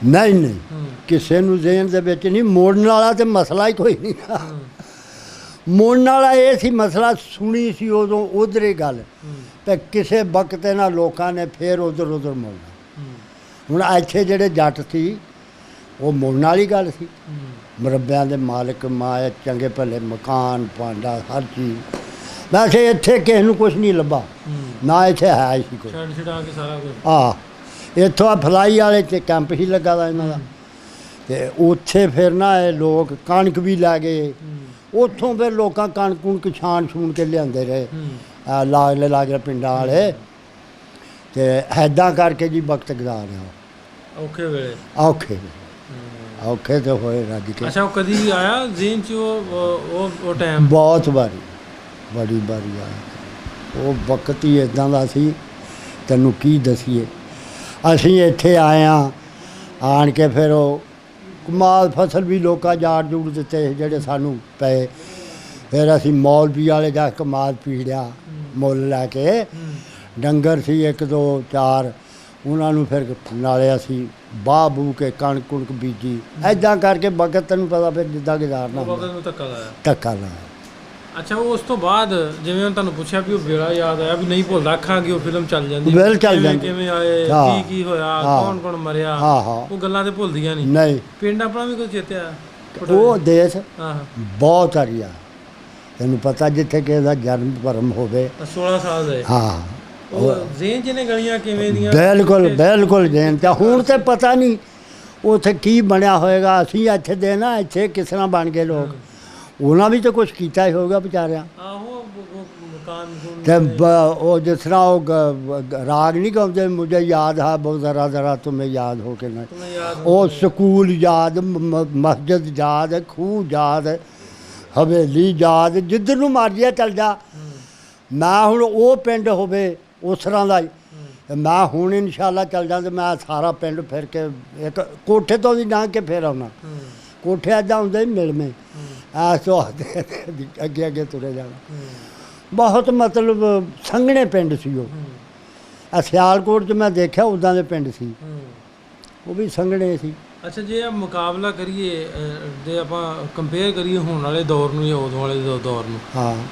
ਨਹੀਂ ਨਹੀਂ, ਕਿਸੇ ਨੂੰ ਜ਼ੇਨ ਦੇ ਵਿੱਚ ਨਹੀਂ ਮੋੜਨ ਵਾਲਾ, ਤੇ ਮਸਲਾ ਹੀ ਕੋਈ ਨਹੀਂ। ਮੁੜਨ ਵਾਲਾ ਇਹ ਸੀ ਮਸਲਾ, ਸੁਣੀ ਸੀ ਉਦੋਂ ਉਧਰੇ ਗੱਲ ਤੇ ਕਿਸੇ ਵਕਤ ਇਹਨਾਂ ਲੋਕਾਂ ਨੇ ਫੇਰ ਉਧਰ ਮੁੜਨਾ। ਹੁਣ ਇੱਥੇ ਜਿਹੜੇ ਜੱਟ ਸੀ ਉਹ ਮੁੜਨ ਵਾਲੀ ਗੱਲ ਸੀ, ਮੁਰੱਬਿਆਂ ਦੇ ਮਾਲਕ, ਮਾਇਆ, ਚੰਗੇ ਭਲੇ ਮਕਾਨ, ਭਾਂਡਾ, ਹਰ ਚੀਜ਼। ਵੈਸੇ ਇੱਥੇ ਕਿਸੇ ਨੂੰ ਕੁਛ ਨਹੀਂ ਲੱਭਾ, ਨਾ ਇੱਥੇ ਹੈ ਸੀ ਕੋਈ। ਛੱਡ ਕੇ ਸਾਰਾ ਕੁਝ ਆ ਇੱਥੋਂ ਆ ਫਲਾਈ ਵਾਲੇ 'ਤੇ ਕੈਂਪ ਹੀ ਲੱਗਾ ਦਾ ਇਹਨਾਂ ਦਾ, ਅਤੇ ਉੱਥੇ ਫਿਰ ਨਾ ਇਹ ਲੋਕ ਕਣਕ ਵੀ ਲੈ ਗਏ। ਉੱਥੋਂ ਫਿਰ ਲੋਕਾਂ ਕਣਕ ਛਾਣ ਛੂਣ ਕੇ ਲਿਆਂਦੇ ਰਹੇ ਲਾਗਲੇ ਪਿੰਡਾਂ ਵਾਲੇ, ਅਤੇ ਇੱਦਾਂ ਕਰਕੇ ਜੀ ਵਕਤ ਗੁਜ਼ਾਰਿਆ ਔਖੇ ਵੇਲੇ। ਔਖੇ ਤੇ ਹੋਏ ਰੱਜ ਕੇ। ਅੱਛਾ, ਉਹ ਕਦੀ ਆਇਆ ਜ਼ੇਨ 'ਚ ਉਹ ਟਾਈਮ? ਬਹੁਤ ਵਾਰੀ, ਬੜੀ ਵਾਰੀ ਆਇਆ। ਉਹ ਵਕਤ ਹੀ ਇੱਦਾਂ ਦਾ ਸੀ, ਤੈਨੂੰ ਕੀ ਦਸੀਏ। ਅਸੀਂ ਇੱਥੇ ਆਏ ਹਾਂ, ਆਣ ਕੇ ਫਿਰ ਉਹ ਕਮਾਲ ਫਸਲ ਵੀ ਲੋਕਾਂ ਜਾੜ ਜੂੜ ਦਿੱਤੇ ਜਿਹੜੇ ਸਾਨੂੰ ਪਏ। ਫਿਰ ਅਸੀਂ ਮੌਲਵੀ ਵਾਲੇ ਜਾ ਕੇ ਕਮਾਲ ਪੀੜਿਆ ਮੁੱਲ ਲੈ ਕੇ। ਡੰਗਰ ਸੀ 1 2 4, ਉਹਨਾਂ ਨੂੰ ਫਿਰ ਨਾਲੇ ਅਸੀਂ ਬਾਹ ਬੂ ਕੇ ਕਣਕ ਕੁਣਕ ਬੀਜੀ। ਇੱਦਾਂ ਕਰਕੇ ਵਕਤ ਤੈਨੂੰ ਪਤਾ ਫਿਰ ਜਿੱਦਾਂ ਗੁਜ਼ਾਰਨਾ ਧੱਕਾ ਲਾਇਆ। ਅੱਛਾ, ਉਸ ਤੋਂ ਬਾਅਦ ਜਿਵੇਂ ਹੁਣ ਤੁਹਾਨੂੰ ਪੁੱਛਿਆ ਵੀ ਉਹ ਵੇਲਾ ਯਾਦ ਆਇਆ ਵੀ ਨਹੀਂ ਭੁੱਲਦਾ, ਅੱਖਾਂਗੇ ਉਹ ਫਿਲਮ ਚੱਲ ਜਾਂਦੀ, ਬਿਲ ਚੱਲ ਜਾਂਦੀ, ਕਿਵੇਂ ਆਏ, ਕੀ ਹੋਇਆ, ਕੌਣ ਮਰਿਆ, ਉਹ ਗੱਲਾਂ ਤੇ ਭੁੱਲਦੀਆਂ ਨਹੀਂ। ਪਿੰਡ ਆਪਣਾ ਵੀ ਕੋਈ ਚੇਤਿਆ? ਉਹ ਦੇਸ਼ ਬਹੁਤ ਹਰੀਆ, ਤੈਨੂੰ ਪਤਾ ਜਿੱਥੇ ਕਿਸੇ ਦਾ ਜਨਮ ਭਰਮ ਹੋਵੇ। 16 ਸਾਲ ਦੇ। ਹਾਂ, ਉਹ ਜ਼ੇਨ 'ਚ ਨੇ ਗਲੀਆਂ ਕਿਵੇਂ ਦੀਆਂ? ਬਿਲਕੁਲ ਜ਼ੇਨ। ਤੇ ਹੁਣ ਤੇ ਪਤਾ ਨਹੀਂ ਉੱਥੇ ਕੀ ਬਣਿਆ ਹੋਏਗਾ। ਅਸੀਂ ਇੱਥੇ ਦੇ ਨਾ, ਇੱਥੇ ਕਿਸ ਤਰ੍ਹਾਂ ਬਣ ਗਏ ਲੋਕ, ਉਹਨਾਂ ਵੀ ਤਾਂ ਕੁਛ ਕੀਤਾ ਹੀ ਹੋਊਗਾ ਵਿਚਾਰਿਆਂ। ਤੇ ਉਹ ਜਿਸ ਤਰ੍ਹਾਂ ਉਹ ਰਾਗ ਨਹੀਂ ਗਾਉਂਦੇ, ਮੁਝੇ ਯਾਦ ਹੈ ਬਹੁਤ ਜ਼ਰਾ ਜ਼ਰਾ ਤੁਮੇ ਯਾਦ ਹੋ ਕੇ ਨਾ, ਉਹ ਸਕੂਲ ਯਾਦ, ਮਸਜਿਦ ਯਾਦ, ਖੂਹ ਯਾਦ, ਹਵੇਲੀ ਯਾਦ, ਜਿੱਧਰ ਨੂੰ ਮਰਜ਼ੀ ਚੱਲ ਜਾ। ਮੈਂ ਹੁਣ ਉਹ ਪਿੰਡ ਹੋਵੇ ਉਸ ਤਰ੍ਹਾਂ ਦਾ ਹੀ, ਮੈਂ ਹੁਣ ਇਨਸ਼ਾਅੱਲਾ ਚੱਲ ਜਾਂ ਤੇ ਮੈਂ ਸਾਰਾ ਪਿੰਡ ਫਿਰ ਕੇ ਇੱਕ ਕੋਠੇ ਤੋਂ ਵੀ ਲੰਘ ਕੇ ਫਿਰ ਆਉਣਾ। ਕੋਠੇ ਇੱਦਾਂ ਹੁੰਦੇ ਮਿਲਵੇਂ, ਐਸ ਤੋਂ ਅੱਗੇ ਅੱਗੇ ਤੁਰੇ ਜਾਣਾ। ਬਹੁਤ ਮਤਲਬ ਸੰਘਣੇ ਪਿੰਡ ਸੀ ਉਹ। ਸਿਆਲਕੋਟ 'ਚ ਮੈਂ ਦੇਖਿਆ ਉੱਦਾਂ ਦੇ ਪਿੰਡ ਸੀ, ਉਹ ਵੀ ਸੰਘਣੇ ਸੀ। ਅੱਛਾ, ਜੇ ਆ ਮੁਕਾਬਲਾ ਕਰੀਏ, ਜੇ ਆਪਾਂ ਕੰਪੇਅਰ ਕਰੀਏ ਹੁਣ ਵਾਲੇ ਦੌਰ ਨੂੰ ਜਾਂ ਉਦੋਂ ਵਾਲੇ ਦੌਰ ਨੂੰ,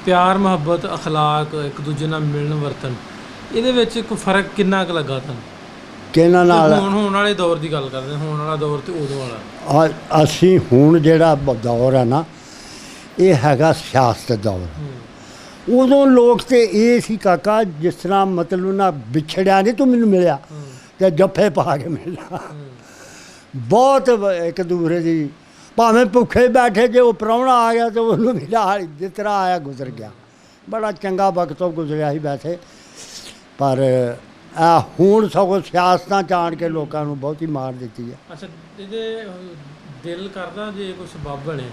ਪਿਆਰ ਮੁਹੱਬਤ, ਅਖਲਾਕ, ਇੱਕ ਦੂਜੇ ਨਾਲ ਮਿਲਣ ਵਰਤਨ, ਇਹਦੇ ਵਿੱਚ ਕੋਈ ਫਰਕ ਕਿੰਨਾ ਕੁ ਲੱਗਾ ਤੁਹਾਨੂੰ? ਕਿਹਨਾਂ ਨਾਲ? ਹੁਣ ਵਾਲੇ ਦੌਰ ਦੀ ਗੱਲ ਕਰਦੇ, ਹੁਣ ਵਾਲਾ ਦੌਰ ਤੇ ਉਦੋਂ ਵਾਲਾ। ਅਸੀਂ ਹੁਣ ਜਿਹੜਾ ਦੌਰ ਹੈ ਨਾ, ਇਹ ਹੈਗਾ ਸਿਆਸਤ ਦੌਰ। ਉਦੋਂ ਲੋਕ ਤੇ ਇਹ ਸੀ ਕਾਕਾ, ਜਿਸ ਤਰ੍ਹਾਂ ਮਤਲਬ ਨਾ ਵਿਛੜਿਆ ਨਹੀਂ, ਤੂੰ ਮੈਨੂੰ ਮਿਲਿਆ ਤੇ ਜੱਫੇ ਪਾ ਕੇ ਮਿਲਣਾ। ਬਹੁਤ ਇੱਕ ਦੂਸਰੇ ਦੀ, ਭਾਵੇਂ ਭੁੱਖੇ ਬੈਠੇ, ਜੇ ਉਹ ਪ੍ਰਾਹੁਣਾ ਆ ਗਿਆ ਤਾਂ ਉਹਨੂੰ ਵੀ ਨਾਲ ਜਿਸ ਤਰ੍ਹਾਂ ਆਇਆ ਗੁਜ਼ਰ ਗਿਆ। ਬੜਾ ਚੰਗਾ ਵਕਤ ਗੁਜ਼ਰਿਆ ਸੀ ਵੈਸੇ। ਪਰ ਹੁਣ ਸਗੋਂ ਸਿਆਸਤਾਂ 'ਚ ਆਣ ਕੇ ਲੋਕਾਂ ਨੂੰ ਬਹੁਤੀ ਮਾਰ ਦਿੱਤੀ ਹੈ। ਅੱਛਾ, ਇਹਦੇ ਦਿਲ ਕਰਦਾ ਜੇ ਕੋਈ ਸਬੱਬ ਬਣੇ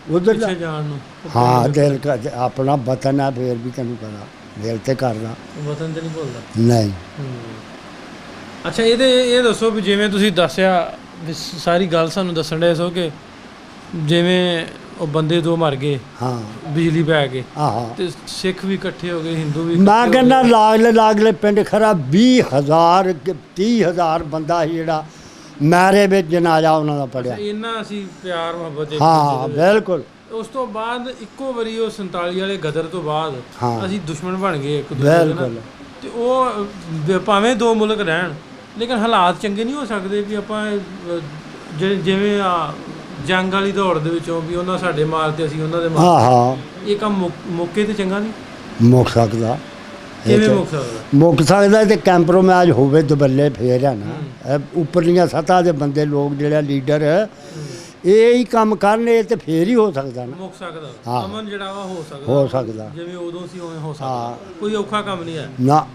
ਉਧਰ ਜਾਣ ਨੂੰ? ਹਾਂ, ਦਿਲ ਆਪਣਾ ਵਤਨ ਹੈ, ਫੇਰ ਵੀ ਤੈਨੂੰ ਪਤਾ ਦਿਲ ਤੇ ਕਰਦਾ, ਵਤਨ ਤੇ ਨਹੀਂ ਭੁੱਲਦਾ। ਨਹੀਂ। ਅੱਛਾ, ਇਹ ਦੱਸੋ ਵੀ ਜਿਵੇਂ ਤੁਸੀਂ ਦੱਸਿਆ ਵੀ ਸਾਰੀ ਗੱਲ ਸਾਨੂੰ ਦੱਸਣ ਡਏ ਸੋ ਕਿ ਜਿਵੇਂ ਉਹ ਬੰਦੇ 2 ਮਰ ਗਏ, ਬਿਜਲੀ ਪੈ ਗਏ, ਤੇ ਸਿੱਖ ਵੀ ਇਕੱਠੇ ਹੋ ਗਏ, ਹਿੰਦੂ ਵੀ। ਮੈਂ ਕਹਿੰਦਾ ਲਾਗਲੇ ਪਿੰਡ ਖਰਾ 20,000 30,000 ਬੰਦਾ ਸੀ ਜਿਹੜਾ ਮੈਰੇ ਵਿੱਚ ਜਨਾਜ਼ਾ ਉਹਨਾਂ ਦਾ ਪੜਿਆ। ਇੰਨਾ ਅਸੀਂ ਪਿਆਰ ਮੁਹੱਬਤ। ਹਾਂ, ਬਿਲਕੁਲ। ਉਸ ਤੋਂ ਬਾਅਦ ਇੱਕੋ ਵਾਰੀ ਉਹ 47 ਵਾਲੇ ਗਦਰ ਤੋਂ ਬਾਅਦ ਅਸੀਂ ਦੁਸ਼ਮਣ ਬਣ ਗਏ ਇੱਕ ਦੂਜੇ ਦੇ। ਤੇ ਉਹ ਭਾਵੇਂ 2 ਮੁਲਕ ਰਹਿਣ, ਲੇਕਿਨ ਹਾਲਾਤ ਚੰਗੇ ਨਹੀਂ ਹੋ ਸਕਦੇ ਵੀ ਆਪਾਂ ਜਿਵੇਂ ਜੰਗ ਵਾਲੀ ਦੌੜ ਦੇ ਵਿੱਚੋਂ ਵੀ ਉਹਨਾਂ ਸਾਡੇ ਮਾਰਤੇ, ਅਸੀਂ ਉਹਨਾਂ ਦੇ ਮਾਰ। ਇਹ ਕੰਮ ਮੌਕੇ ਤੇ ਚੰਗਾ ਨਹੀਂ ਮੁੱਕ ਸਕਦਾ। ਕਿਵੇਂ ਮੁੱਕ ਸਕਦਾ ਤੇ ਕੰਪਰੋਮਾਈਜ਼ ਹੋਵੇ ਦਬੱਲੇ ਫੇਰ ਹੈ ਨਾ। ਉੱਪਰਲੀਆਂ ਸਤ੍ਹਾ ਦੇ ਬੰਦੇ ਲੋਕ ਜਿਹੜਾ ਲੀਡਰ ਇਹ ਹੀ ਕੰਮ ਕਰਨ, ਇਹ ਤੇ ਫੇਰ ਹੀ ਹੋ ਸਕਦਾ ਨਾ। ਮੁੱਕ ਸਕਦਾ ਅਮਨ ਜਿਹੜਾ ਵਾ ਹੋ ਸਕਦਾ ਜਿਵੇਂ ਉਦੋਂ ਸੀ ਉਵੇਂ ਹੋ ਸਕਦਾ। ਕੋਈ ਔਖਾ ਕੰਮ ਨਹੀਂ ਹੈ ਨਾ।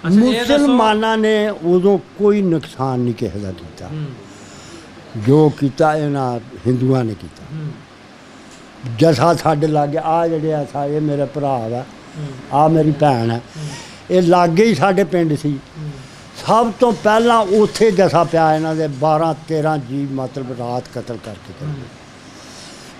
ਮੁਸਲਮਾਨਾਂ ਨੇ ਉਦੋਂ ਕੋਈ ਨੁਕਸਾਨ ਨਹੀਂ ਕਿਸੇ ਦਾ ਕੀਤਾ, ਜੋ ਕੀਤਾ ਇਹਨਾਂ ਹਿੰਦੂਆਂ ਨੇ ਕੀਤਾ। ਜਸਾ ਸਾਡੇ ਲਾਗੇ ਆ ਜਿਹੜੇ ਆ, ਇਹ ਮੇਰੇ ਭਰਾ ਵਾ, ਆ ਮੇਰੀ ਭੈਣ ਹੈ, ਇਹ ਲਾਗੇ ਹੀ ਸਾਡੇ ਪਿੰਡ ਸੀ। ਸਭ ਤੋਂ ਪਹਿਲਾਂ ਉੱਥੇ ਜਸਾ ਪਿਆ ਇਹਨਾਂ ਦੇ 12-13 ਜੀ, ਮਤਲਬ ਰਾਤ ਕਤਲ ਕਰਕੇ।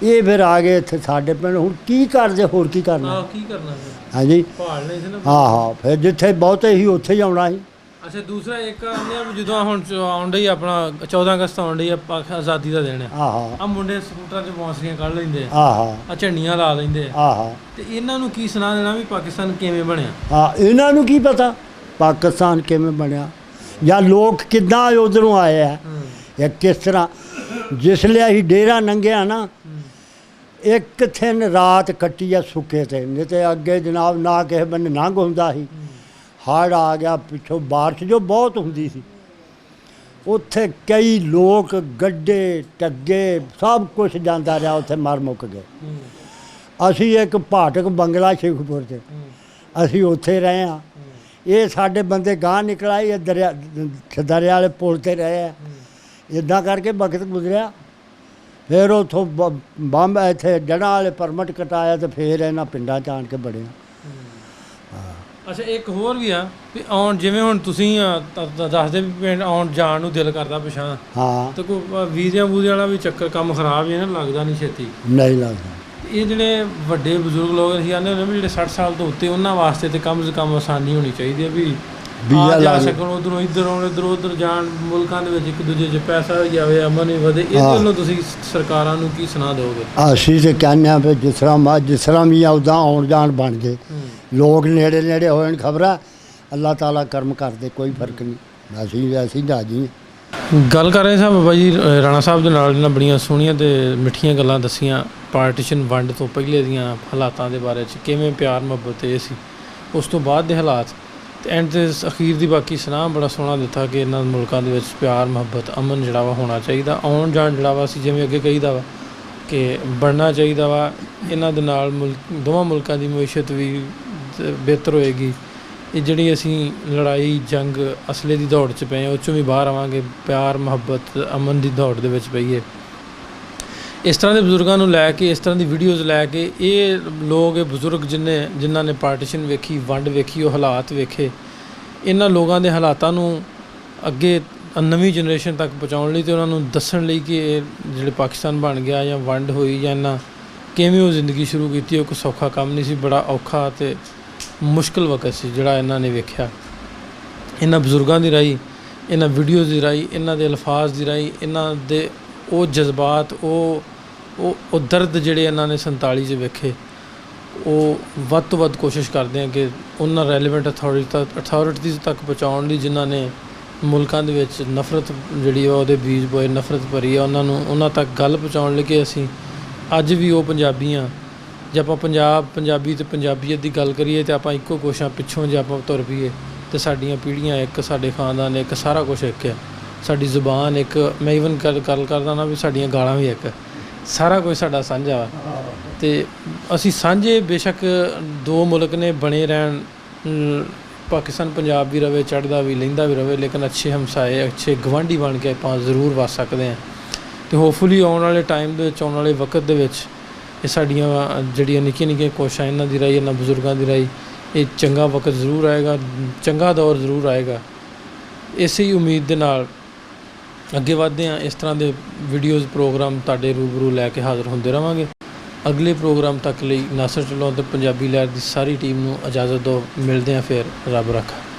ਇਹ ਫਿਰ ਆ ਗਏ ਇੱਥੇ ਸਾਡੇ ਪਿੰਡ। ਹੁਣ ਕੀ ਕਰਦੇ, ਹੋਰ ਕੀ ਕਰਨਾ? ਕੀ ਕਰਨਾ? ਹਾਂਜੀ, ਭਾਲਣੇ ਸੀ ਨਾ। ਹਾਂ, ਫਿਰ ਜਿੱਥੇ ਬਹੁਤੇ ਹੀ ਉੱਥੇ ਹੀ ਆਉਣਾ ਸੀ। ਅੱਛਾ ਦੂਸਰਾ ਇੱਕ ਆਉਂਦੇ ਆ ਵੀ ਜਦੋਂ ਹੁਣ ਆਉਣ ਡਈ ਆਪਣਾ 14 ਅਗਸਤ ਆਉਣ ਡਈ ਆ ਆਜ਼ਾਦੀ ਦਾ ਦਿਨ ਆ ਆਹਾ ਆ ਮੁੰਡੇ ਸਕੂਟਰਾਂ 'ਚ ਬੌਂਸਰੀਆਂ ਕੱਢ ਲੈਂਦੇ ਆ ਆਹਾ ਆ ਝੰਡੀਆਂ ਲਾ ਲੈਂਦੇ ਆ ਆਹਾ ਤੇ ਇਹਨਾਂ ਨੂੰ ਕੀ ਸੁਣਾ ਦੇਣਾ ਵੀ ਪਾਕਿਸਤਾਨ ਕਿਵੇਂ ਬਣਿਆ ਹਾਂ ਇਹਨਾਂ ਨੂੰ ਕੀ ਪਤਾ ਪਾਕਿਸਤਾਨ ਕਿਵੇਂ ਬਣਿਆ ਜਾਂ ਲੋਕ ਕਿੱਦਾਂ ਉਧਰੋਂ ਆਏ ਆ ਜਾਂ ਕਿਸ ਤਰ੍ਹਾਂ ਜਿਸਲੇ ਅਸੀਂ ਡੇਰਾ ਲੰਘਿਆ ਨਾ ਇੱਕ ਦਿਨ ਰਾਤ ਕੱਟੀ ਆ ਸੁੱਕੇ ਤੇ ਨਹੀਂ ਤੇ ਅੱਗੇ ਜਨਾਬ ਨਾ ਕਿਸੇ ਬੰਨੇ ਲੰਘ ਹੁੰਦਾ ਸੀ ਹੜ੍ਹ ਆ ਗਿਆ ਪਿੱਛੋਂ ਬਾਰਿਸ਼ ਜੋ ਬਹੁਤ ਹੁੰਦੀ ਸੀ ਉੱਥੇ ਕਈ ਲੋਕ ਗੱਡੇ ਟੱਗੇ ਸਭ ਕੁਝ ਜਾਂਦਾ ਰਿਹਾ ਉੱਥੇ ਮਰ ਮੁੱਕ ਗਏ ਅਸੀਂ ਇੱਕ ਭਾਟਕ ਬੰਗਲਾ ਸ਼ੇਖੂਪੁਰ 'ਚ ਅਸੀਂ ਉੱਥੇ ਰਹੇ ਹਾਂ ਇਹ ਸਾਡੇ ਬੰਦੇ ਗਾਂਹ ਨਿਕਲ ਆਏ ਇਹ ਦਰਿਆ ਵਾਲੇ ਪੁਲ 'ਤੇ ਰਹੇ ਆ ਇੱਦਾਂ ਕਰਕੇ ਵਕਤ ਗੁਜ਼ਰਿਆ ਫਿਰ ਉੱਥੋਂ ਬੰਬ ਇੱਥੇ ਜੜ੍ਹਾਂ ਵਾਲੇ ਪਰਮਿਟ ਕਟਾਇਆ ਤੇ ਫਿਰ ਇਹਨਾਂ ਪਿੰਡਾਂ 'ਚ ਆਣ ਕੇ ਬੜਿਆ ਅੱਛਾ ਇੱਕ ਹੋਰ ਵੀ ਆ ਵੀ ਆਉਣ ਜਿਵੇਂ ਹੁਣ ਤੁਸੀਂ ਦੱਸਦੇ ਵੀ ਪਿੰਡ ਆਉਣ ਜਾਣ ਨੂੰ ਦਿਲ ਕਰਦਾ ਪਿਛਾਂ ਹਾਂ ਤੇ ਕੋਈ ਵੀਜ਼ਿਆਂ ਵੂਜ਼ਿਆਂ ਵਾਲਾ ਵੀ ਚੱਕਰ ਕੰਮ ਖਰਾਬ ਹੀ ਹੈ ਨਾ ਲੱਗਦਾ ਨਹੀਂ ਛੇਤੀ ਨਹੀਂ ਲੱਗਦਾ ਇਹ ਜਿਹੜੇ ਵੱਡੇ ਬਜ਼ੁਰਗ ਲੋਕ ਅਸੀਂ ਆਉਂਦੇ ਹੁੰਦੇ ਵੀ ਜਿਹੜੇ 60 ਸਾਲ ਤੋਂ ਉੱਤੇ ਉਹਨਾਂ ਵਾਸਤੇ ਤੇ ਕਮ ਸੇ ਕਮ ਆਸਾਨੀ ਹੋਣੀ ਚਾਹੀਦੀ ਹੈ ਵੀ ਵੀਜ਼ਾ ਆ ਜਾ ਲਾ ਸਕਣ ਉਧਰੋਂ ਇੱਧਰ ਆਉਣ ਇੱਧਰੋਂ ਉੱਧਰ ਜਾਣ ਮੁਲਕਾਂ ਦੇ ਵਿੱਚ ਇੱਕ ਦੂਜੇ 'ਚ ਪੈਸਾ ਵੀ ਜਾਵੇ ਅਮਨ ਵੀ ਵਧੇ ਇਹਦੇ ਵੱਲੋਂ ਤੁਸੀਂ ਸਰਕਾਰਾਂ ਨੂੰ ਕੀ ਸੁਣਾ ਦਿਓਗੇ ਅਸੀਂ ਤੇ ਕਹਿੰਦੇ ਹਾਂ ਵੀ ਜਿਸ ਤਰ੍ਹਾਂ ਵੀ ਆ ਉੱਦਾਂ ਆਉਣ ਜਾਣ ਬਣ ਜੇ ਲੋਕ ਨੇੜੇ ਨੇੜੇ ਹੋਣ ਖਬਰਾਂ ਅੱਲਾਹ ਤਾਲਾ ਕਰਮ ਕਰਦੇ ਕੋਈ ਫਰਕ ਨਹੀਂ ਅਸੀਂ ਰਾਜੀ ਗੱਲ ਕਰ ਰਹੇ ਸਾਂ ਬਾਬਾ ਜੀ ਰਾਣਾ ਸਾਹਿਬ ਦੇ ਨਾਲ ਇਹਨਾਂ ਬੜੀਆਂ ਸੋਹਣੀਆਂ ਤੇ ਮਿੱਠੀਆਂ ਗੱਲਾਂ ਦੱਸੀਆਂ ਪਾਰਟੀਸ਼ਨ ਵੰਡ ਤੋਂ ਪਹਿਲੇ ਦੀਆਂ ਹਾਲਾਤਾਂ ਦੇ ਬਾਰੇ 'ਚ ਕਿਵੇਂ ਪਿਆਰ ਮੁਹੱਬਤ ਇਹ ਸੀ ਉਸ ਤੋਂ ਬਾਅਦ ਦੇ ਹਾਲਾਤ ਤੇ ਐਂਡ ਦੇ ਅਖੀਰ ਦੀ ਬਾਕੀ ਸੁਨਾਹ ਬੜਾ ਸੋਹਣਾ ਦਿੱਤਾ ਕਿ ਇਹਨਾਂ ਮੁਲਕਾਂ ਦੇ ਵਿੱਚ ਪਿਆਰ ਮੁਹੱਬਤ ਅਮਨ ਜਿਹੜਾ ਵਾ ਹੋਣਾ ਚਾਹੀਦਾ ਆਉਣ ਜਾਣ ਜਿਹੜਾ ਵਾ ਅਸੀਂ ਜਿਵੇਂ ਅੱਗੇ ਕਹੀਦਾ ਵਾ ਕਿ ਬਣਨਾ ਚਾਹੀਦਾ ਵਾ ਇਹਨਾਂ ਦੇ ਨਾਲ ਦੋਵਾਂ ਮੁਲਕਾਂ ਦੀ ਮਈਸ਼ਤ ਵੀ ਬਿਹਤਰ ਹੋਏਗੀ ਇਹ ਜਿਹੜੀ ਅਸੀਂ ਲੜਾਈ ਜੰਗ ਅਸਲੇ ਦੀ ਦੌੜ 'ਚ ਪਏ ਹਾਂ ਉਹ 'ਚੋਂ ਵੀ ਬਾਹਰ ਆਵਾਂਗੇ ਪਿਆਰ ਮੁਹੱਬਤ ਅਮਨ ਦੀ ਦੌੜ ਦੇ ਵਿੱਚ ਪਈਏ ਇਸ ਤਰ੍ਹਾਂ ਦੇ ਬਜ਼ੁਰਗਾਂ ਨੂੰ ਲੈ ਕੇ ਇਸ ਤਰ੍ਹਾਂ ਦੀ ਵੀਡੀਓਜ਼ ਲੈ ਕੇ ਇਹ ਲੋਕ ਇਹ ਬਜ਼ੁਰਗ ਜਿਨ੍ਹਾਂ ਨੇ ਪਾਰਟੀਸ਼ਨ ਵੇਖੀ ਵੰਡ ਵੇਖੀ ਉਹ ਹਾਲਾਤ ਵੇਖੇ ਇਹਨਾਂ ਲੋਕਾਂ ਦੇ ਹਾਲਾਤਾਂ ਨੂੰ ਅੱਗੇ ਨਵੀਂ ਜਨਰੇਸ਼ਨ ਤੱਕ ਪਹੁੰਚਾਉਣ ਲਈ ਅਤੇ ਉਹਨਾਂ ਨੂੰ ਦੱਸਣ ਲਈ ਕਿ ਇਹ ਜਿਹੜੇ ਪਾਕਿਸਤਾਨ ਬਣ ਗਿਆ ਜਾਂ ਵੰਡ ਹੋਈ ਜਾਂ ਇਹਨਾਂ ਕਿਵੇਂ ਉਹ ਜ਼ਿੰਦਗੀ ਸ਼ੁਰੂ ਕੀਤੀ ਉਹ ਕੋਈ ਸੌਖਾ ਕੰਮ ਨਹੀਂ ਸੀ ਬੜਾ ਔਖਾ ਅਤੇ ਮੁਸ਼ਕਿਲ ਵਕਤ ਸੀ ਜਿਹੜਾ ਇਹਨਾਂ ਨੇ ਵੇਖਿਆ ਇਹਨਾਂ ਬਜ਼ੁਰਗਾਂ ਦੀ ਰਾਹੀਂ ਇਹਨਾਂ ਵੀਡੀਓਜ਼ ਦੀ ਰਾਹੀਂ ਇਹਨਾਂ ਦੇ ਅਲਫਾਜ਼ ਦੀ ਰਾਹੀਂ ਇਹਨਾਂ ਦੇ ਉਹ ਜਜ਼ਬਾਤ ਉਹ ਦਰਦ ਜਿਹੜੇ ਇਹਨਾਂ ਨੇ 47 'ਚ ਵੇਖੇ ਉਹ ਵੱਧ ਤੋਂ ਵੱਧ ਕੋਸ਼ਿਸ਼ ਕਰਦੇ ਹਾਂ ਕਿ ਉਹਨਾਂ ਰੈਲੇਵੈਂਟ ਅਥਾਰਟੀਜ਼ ਤੱਕ ਪਹੁੰਚਾਉਣ ਲਈ ਜਿਨ੍ਹਾਂ ਨੇ ਮੁਲਕਾਂ ਦੇ ਵਿੱਚ ਨਫ਼ਰਤ ਜਿਹੜੀ ਉਹਦੇ ਬੀਜ ਬੋਏ ਨਫ਼ਰਤ ਭਰੀ ਆ ਉਹਨਾਂ ਤੱਕ ਗੱਲ ਪਹੁੰਚਾਉਣ ਲਈ ਕਿ ਅਸੀਂ ਅੱਜ ਵੀ ਉਹ ਪੰਜਾਬੀ ਹਾਂ ਜੇ ਆਪਾਂ ਪੰਜਾਬੀ ਅਤੇ ਪੰਜਾਬੀਅਤ ਦੀ ਗੱਲ ਕਰੀਏ ਤਾਂ ਆਪਾਂ ਇੱਕੋ ਕੋਸ਼ਾਂ ਪਿੱਛੋਂ ਜੇ ਆਪਾਂ ਤੁਰ ਪਈਏ ਅਤੇ ਸਾਡੀਆਂ ਪੀੜ੍ਹੀਆਂ ਇੱਕ ਸਾਡੇ ਖਾਨਦਾਨ ਇੱਕ ਸਾਰਾ ਕੁਛ ਇੱਕ ਆ ਸਾਡੀ ਜ਼ੁਬਾਨ ਇੱਕ ਮੈਂ ਈਵਨ ਗੱਲ ਕਰਦਾ ਨਾ ਵੀ ਸਾਡੀਆਂ ਗਾਲਾਂ ਵੀ ਇੱਕ ਸਾਰਾ ਕੁਝ ਸਾਡਾ ਸਾਂਝਾ ਵਾ ਅਤੇ ਅਸੀਂ ਸਾਂਝੇ ਬੇਸ਼ੱਕ ਦੋ ਮੁਲਕ ਨੇ ਬਣੇ ਰਹਿਣ ਪਾਕਿਸਤਾਨ ਪੰਜਾਬ ਵੀ ਰਵੇ ਚੜ੍ਹਦਾ ਵੀ ਲਹਿੰਦਾ ਵੀ ਰਵੇ ਲੇਕਿਨ ਅੱਛੇ ਹਮਸਾਏ ਅੱਛੇ ਗਵਾਂਢੀ ਬਣ ਕੇ ਆਪਾਂ ਜ਼ਰੂਰ ਵਸ ਸਕਦੇ ਹਾਂ ਅਤੇ ਹੋਪਫੁਲੀ ਆਉਣ ਵਾਲੇ ਟਾਈਮ ਦੇ ਵਿੱਚ ਆਉਣ ਵਾਲੇ ਵਕਤ ਦੇ ਵਿੱਚ ਇਹ ਸਾਡੀਆਂ ਜਿਹੜੀਆਂ ਨਿੱਕੀਆਂ ਨਿੱਕੀਆਂ ਕੋਸ਼ਿਸ਼ਾਂ ਇਹਨਾਂ ਦੀ ਰਾਹੀਂ ਇਹਨਾਂ ਬਜ਼ੁਰਗਾਂ ਦੀ ਰਾਹੀਂ ਇਹ ਚੰਗਾ ਵਕਤ ਜ਼ਰੂਰ ਆਏਗਾ ਚੰਗਾ ਦੌਰ ਜ਼ਰੂਰ ਆਏਗਾ ਇਸੇ ਹੀ ਉਮੀਦ ਦੇ ਨਾਲ ਅੱਗੇ ਵਧਦੇ ਹਾਂ ਇਸ ਤਰ੍ਹਾਂ ਦੇ ਵੀਡੀਓਜ਼ ਪ੍ਰੋਗਰਾਮ ਤੁਹਾਡੇ ਰੂਬਰੂ ਲੈ ਕੇ ਹਾਜ਼ਰ ਹੁੰਦੇ ਰਹਾਂਗੇ ਅਗਲੇ ਪ੍ਰੋਗਰਾਮ ਤੱਕ ਲਈ ਨਾਸਰ ਢਿੱਲੋਂ ਅਤੇ ਪੰਜਾਬੀ ਲਹਿਰ ਦੀ ਸਾਰੀ ਟੀਮ ਨੂੰ ਇਜਾਜ਼ਤ ਦਿਓ ਮਿਲਦੇ ਹਾਂ ਫਿਰ ਰੱਬ ਰੱਖਾ